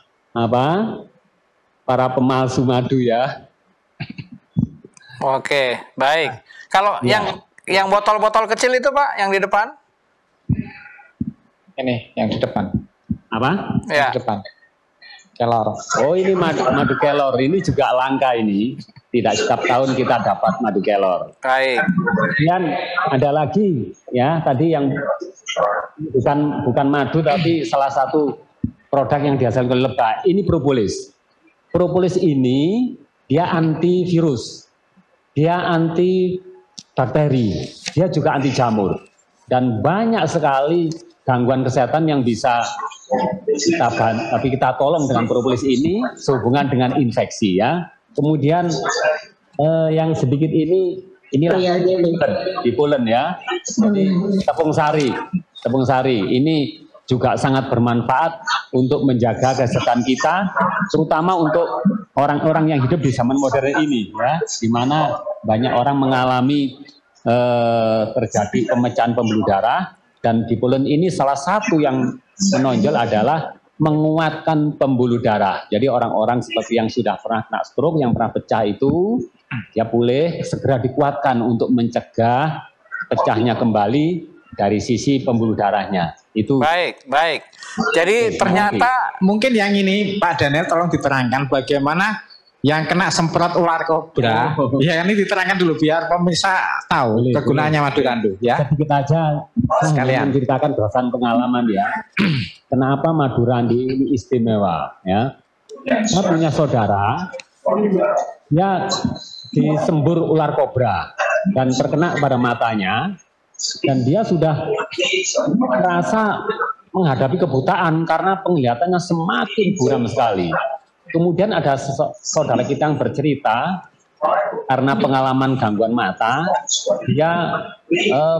pemalsu madu, ya. Oke, baik. Kalau yang botol-botol kecil itu Pak, yang di depan? Ini yang di depan. Apa? Ya. Di depan. Kelor. Oh, ini madu kelor. Ini juga langka ini. Tidak setiap tahun kita dapat madu kelor. Baik. Kemudian ada lagi, ya, tadi yang bukan madu tapi salah satu produk yang dihasilkan oleh lebah. Ini propolis. Propolis ini dia antivirus, dia anti bakteri, dia juga anti jamur, dan banyak sekali gangguan kesehatan yang bisa kita tolong dengan propolis ini sehubungan dengan infeksi, ya. Kemudian yang sedikit inilah di Polen, ya. Jadi tepung sari ini juga sangat bermanfaat untuk menjaga kesehatan kita, terutama untuk orang-orang yang hidup di zaman modern ini, ya, di mana banyak orang mengalami terjadi pemecahan pembuluh darah, dan di Polen ini salah satu yang menonjol adalah menguatkan pembuluh darah. Jadi orang-orang seperti yang sudah pernah kena stroke, yang pernah pecah itu, ya boleh segera dikuatkan untuk mencegah pecahnya kembali dari sisi pembuluh darahnya. Itu baik. Jadi ternyata mungkin yang ini Pak Daniel tolong diterangkan bagaimana yang kena semprot ular kobra. Ya, ini diterangkan dulu biar pemirsa tahu kegunaannya madu randu, ya. Sedikit aja sekalian menceritakan berdasarkan pengalaman, ya. Kenapa madu randu ini istimewa, ya. Saya punya saudara, dia disembur ular kobra dan terkena pada matanya, dan dia sudah merasa menghadapi kebutaan karena penglihatannya semakin buram sekali. Kemudian ada saudara kita yang bercerita karena pengalaman gangguan mata, dia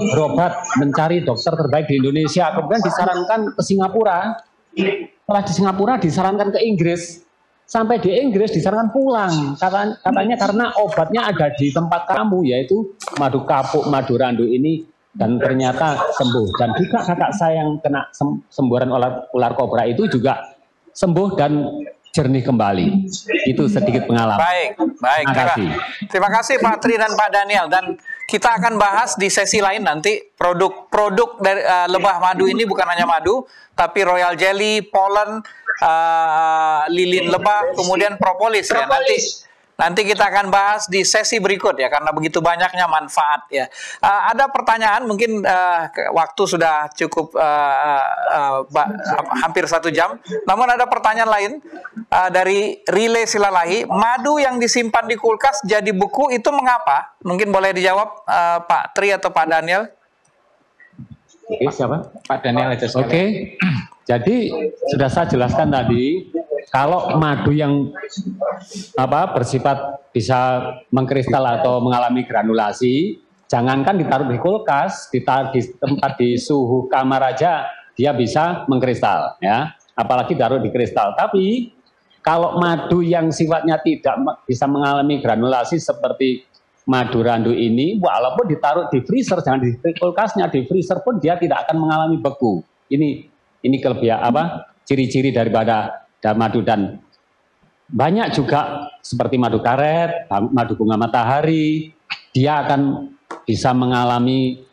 berobat mencari dokter terbaik di Indonesia, kemudian disarankan ke Singapura. Setelah di Singapura disarankan ke Inggris, sampai di Inggris disarankan pulang. Katanya karena obatnya ada di tempat kamu, yaitu madu kapuk, madu randu ini, dan ternyata sembuh. Dan juga kakak saya yang kena semburan ular kobra itu juga sembuh dan jernih kembali. Itu sedikit pengalaman. Baik. Terima kasih Pak Tri dan Pak Daniel. Dan kita akan bahas di sesi lain nanti produk dari lebah madu ini bukan hanya madu, tapi royal jelly, pollen, lilin lebah, kemudian propolis. Ya. Nanti kita akan bahas di sesi berikut, ya, karena begitu banyaknya manfaat, ya. Ada pertanyaan, mungkin waktu sudah cukup hampir 1 jam. Namun ada pertanyaan lain dari Rile Silalahi. Madu yang disimpan di kulkas jadi beku itu mengapa? Mungkin boleh dijawab Pak Tri atau Pak Daniel. Oke, siapa? Pak Daniel aja. Oke. Jadi sudah saya jelaskan tadi, kalau madu yang bersifat bisa mengkristal atau mengalami granulasi, jangankan ditaruh di kulkas, ditaruh di tempat di suhu kamar aja dia bisa mengkristal, ya. Apalagi taruh di kristal. Tapi kalau madu yang sifatnya tidak bisa mengalami granulasi seperti madu randu ini, walaupun ditaruh di freezer, jangan di kulkasnya, di freezer pun dia tidak akan mengalami beku. Ini kelebihan ciri-ciri daripada madu. Dan banyak juga seperti madu karet, madu bunga matahari, dia akan bisa mengalami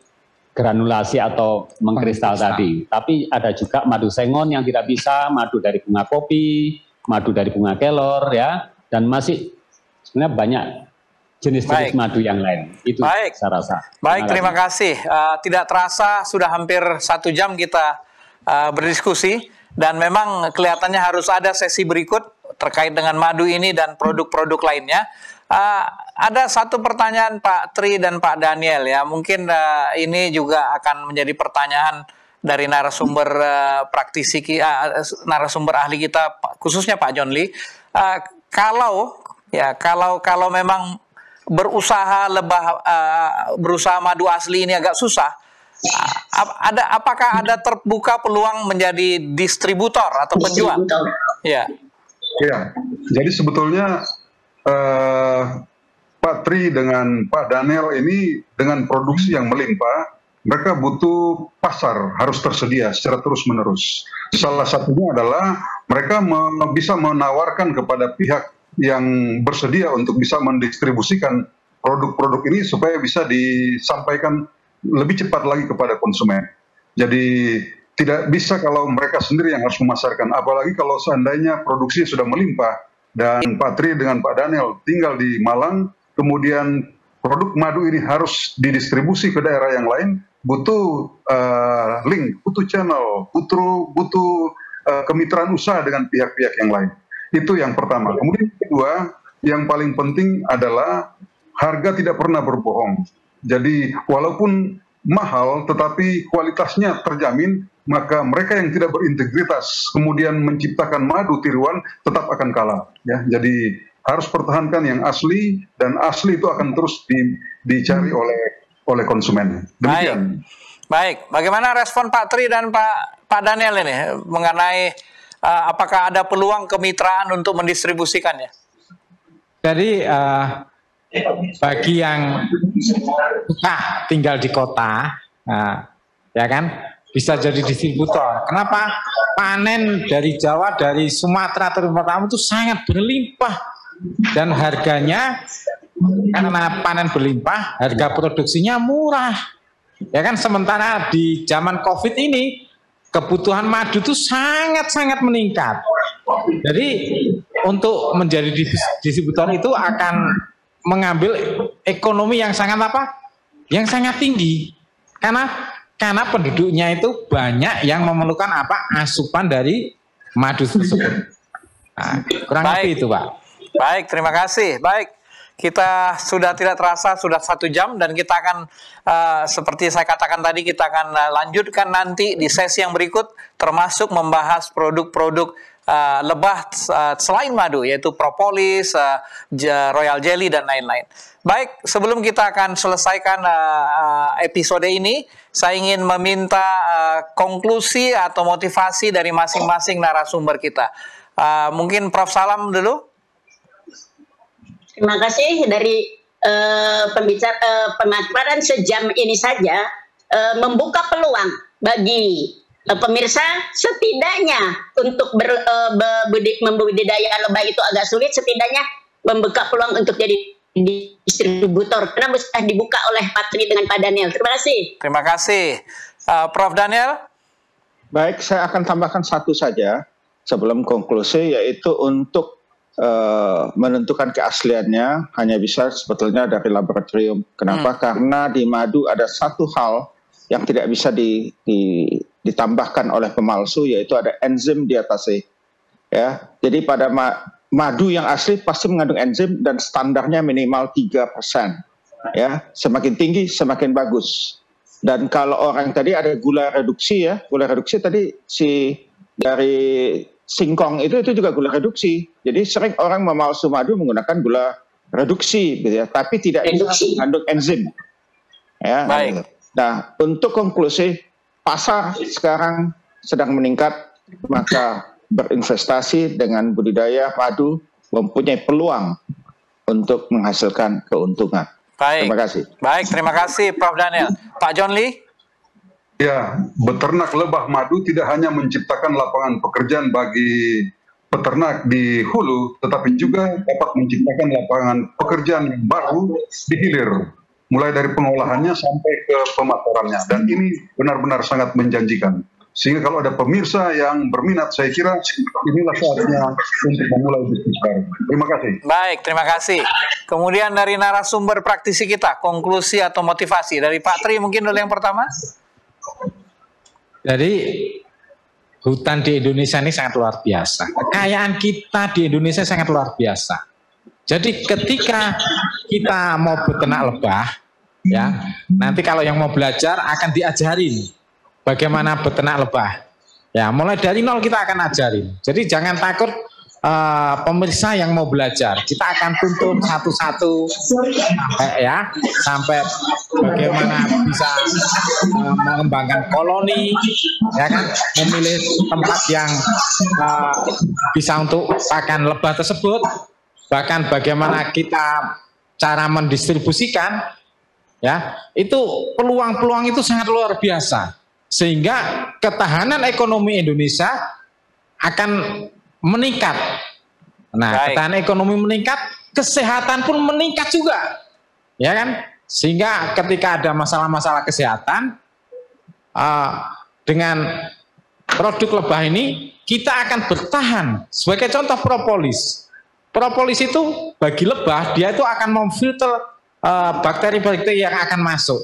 granulasi atau mengkristal tadi. Tapi ada juga madu sengon yang tidak bisa, madu dari bunga kopi, madu dari bunga kelor, ya, dan masih Sebenarnya banyak jenis-jenis madu yang lain. Itu saya rasa. Baik, terima kasih. Tidak terasa sudah hampir 1 jam kita berdiskusi, dan memang kelihatannya harus ada sesi berikut terkait dengan madu ini dan produk-produk lainnya. Ada satu pertanyaan Pak Tri dan Pak Daniel ya, mungkin ini juga akan menjadi pertanyaan dari narasumber praktisi, narasumber ahli kita, khususnya Pak John Lee. Kalau memang berusaha madu asli ini agak susah, apakah ada terbuka peluang menjadi distributor atau penjual? Ya. Ya, jadi sebetulnya Pak Tri dengan Pak Daniel ini dengan produksi yang melimpah, mereka butuh pasar, harus tersedia secara terus-menerus. Salah satunya adalah mereka bisa menawarkan kepada pihak yang bersedia untuk bisa mendistribusikan produk-produk ini supaya bisa disampaikan lebih cepat lagi kepada konsumen. Jadi tidak bisa kalau mereka sendiri yang harus memasarkan, apalagi kalau seandainya produksi sudah melimpah dan Pak Tri dengan Pak Daniel tinggal di Malang, kemudian produk madu ini harus didistribusi ke daerah yang lain, butuh link, butuh channel, butuh kemitraan usaha dengan pihak-pihak yang lain. Itu yang pertama. Kemudian yang kedua, yang paling penting adalah harga tidak pernah berbohong. Jadi walaupun mahal tetapi kualitasnya terjamin, maka mereka yang tidak berintegritas kemudian menciptakan madu tiruan tetap akan kalah. Ya, jadi harus pertahankan yang asli, dan asli itu akan terus dicari oleh konsumen. Demikian. Baik. Bagaimana respon Pak Tri dan Pak Daniel ini mengenai apakah ada peluang kemitraan untuk mendistribusikannya? Jadi bagi yang tinggal di kota, ya kan, bisa jadi distributor. Kenapa? Panen dari Jawa, dari Sumatera, terutama itu sangat berlimpah, dan harganya karena panen berlimpah, harga produksinya murah. Ya kan, sementara di zaman COVID ini kebutuhan madu itu sangat-sangat meningkat. Jadi untuk menjadi distributor itu akan mengambil ekonomi yang sangat yang sangat tinggi. Karena penduduknya itu banyak yang memerlukan asupan dari madu tersebut. Nah, kurang lebih itu, Pak. Baik, terima kasih. Baik, kita sudah tidak terasa sudah 1 jam, dan kita akan seperti saya katakan tadi, kita akan lanjutkan nanti di sesi yang berikut, termasuk membahas produk-produk lebah selain madu, yaitu propolis, royal jelly, dan lain-lain. Baik, sebelum kita akan selesaikan episode ini, saya ingin meminta konklusi atau motivasi dari masing-masing narasumber kita. Mungkin Prof. Salam dulu. Terima kasih dari pemaparan sejam ini saja membuka peluang bagi pemirsa, setidaknya untuk membudidaya lebah itu agak sulit, setidaknya membuka peluang untuk jadi distributor, karena sudah dibuka oleh Pak Tri dengan Pak Daniel. Terima kasih. Terima kasih. Prof. Daniel? Baik, saya akan tambahkan satu saja sebelum konklusi, yaitu untuk menentukan keasliannya hanya bisa sebetulnya dari laboratorium. Kenapa? Karena di madu ada satu hal yang tidak bisa ditambahkan oleh pemalsu, yaitu ada enzim diatase. Ya, jadi pada madu yang asli pasti mengandung enzim dan standarnya minimal 3%. Ya, semakin tinggi semakin bagus. Dan kalau orang tadi ada gula reduksi, ya, gula reduksi tadi dari singkong itu juga gula reduksi. Jadi sering orang memalsu madu menggunakan gula reduksi, gitu ya, tapi tidak mengandung enzim. Ya, baik. Nah, untuk konklusi, pasar sekarang sedang meningkat, maka berinvestasi dengan budidaya madu mempunyai peluang untuk menghasilkan keuntungan. Baik. Terima kasih. Baik, terima kasih Prof. Daniel. Pak John Lee? Ya, beternak lebah madu tidak hanya menciptakan lapangan pekerjaan bagi peternak di hulu, tetapi juga dapat menciptakan lapangan pekerjaan yang baru di hilir, mulai dari pengolahannya sampai ke pemasarannya, dan ini benar-benar sangat menjanjikan. Sehingga kalau ada pemirsa yang berminat, saya kira inilah saatnya untuk memulai bisnis baru. Terima kasih. Baik, terima kasih. Kemudian dari narasumber praktisi kita, konklusi atau motivasi. Dari Pak Tri mungkin dulu yang pertama. Jadi hutan di Indonesia ini sangat luar biasa. Kekayaan kita di Indonesia sangat luar biasa. Jadi ketika kita mau beternak lebah, ya nanti kalau yang mau belajar akan diajarin bagaimana beternak lebah. Ya, mulai dari nol kita akan ajarin. Jadi jangan takut pemirsa yang mau belajar. Kita akan tuntun satu-satu sampai bagaimana bisa mengembangkan koloni, ya kan, memilih tempat yang bisa untuk pakan lebah tersebut. Bahkan bagaimana kita cara mendistribusikan, ya itu peluang-peluang itu sangat luar biasa. Sehingga ketahanan ekonomi Indonesia akan meningkat. Nah, ketahanan ekonomi meningkat, kesehatan pun meningkat juga, ya kan? Sehingga ketika ada masalah-masalah kesehatan, dengan produk lebah ini kita akan bertahan. Sebagai contoh propolis. Propolis itu bagi lebah dia itu akan memfilter bakteri-bakteri yang akan masuk.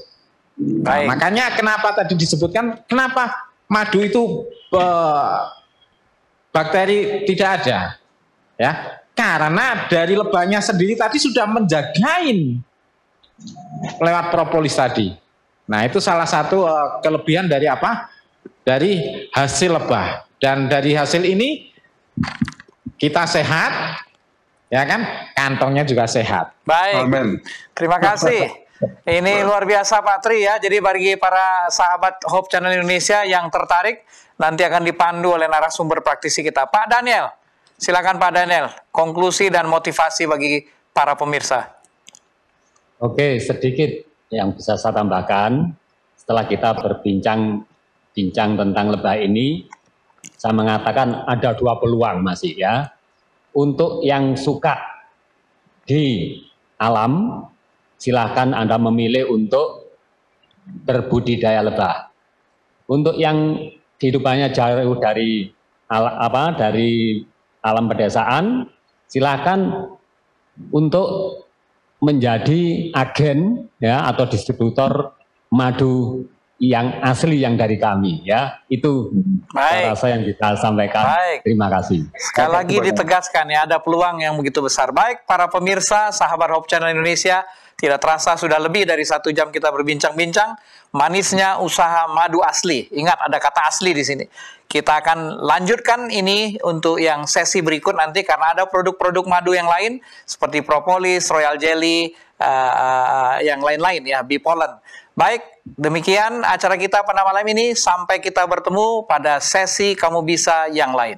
Nah, makanya kenapa tadi disebutkan kenapa madu itu bakteri tidak ada, ya karena dari lebahnya sendiri tadi sudah menjagain lewat propolis tadi. Nah itu salah satu kelebihan dari apa? Dari hasil lebah, dan dari hasil ini kita sehat, ya kan, kantongnya juga sehat. Baik. Amen. Terima kasih. Ini luar biasa Pak Tri ya. Jadi bagi para sahabat Hope Channel Indonesia yang tertarik, nanti akan dipandu oleh narasumber praktisi kita. Pak Daniel, silakan Pak Daniel, konklusi dan motivasi bagi para pemirsa. Oke, sedikit yang bisa saya tambahkan. Setelah kita berbincang tentang lebah ini, saya mengatakan ada dua peluang masih ya. Untuk yang suka di alam, silahkan Anda memilih untuk berbudidaya lebah. Untuk yang kehidupannya jauh dari alam pedesaan, silahkan untuk menjadi agen ya atau distributor madu yang asli yang dari kami ya. Itu rasa yang kita sampaikan. Baik. Terima kasih. Sekali lagi ditegaskan ya, ada peluang yang begitu besar. Baik para pemirsa sahabat Hope Channel Indonesia, tidak terasa sudah lebih dari 1 jam kita berbincang-bincang manisnya usaha madu asli. Ingat ada kata asli di sini. Kita akan lanjutkan ini untuk yang sesi berikut nanti karena ada produk-produk madu yang lain seperti propolis, royal jelly, yang lain-lain ya, bee pollen. Baik, demikian acara kita pada malam ini. Sampai kita bertemu pada sesi Kamu Bisa yang lain.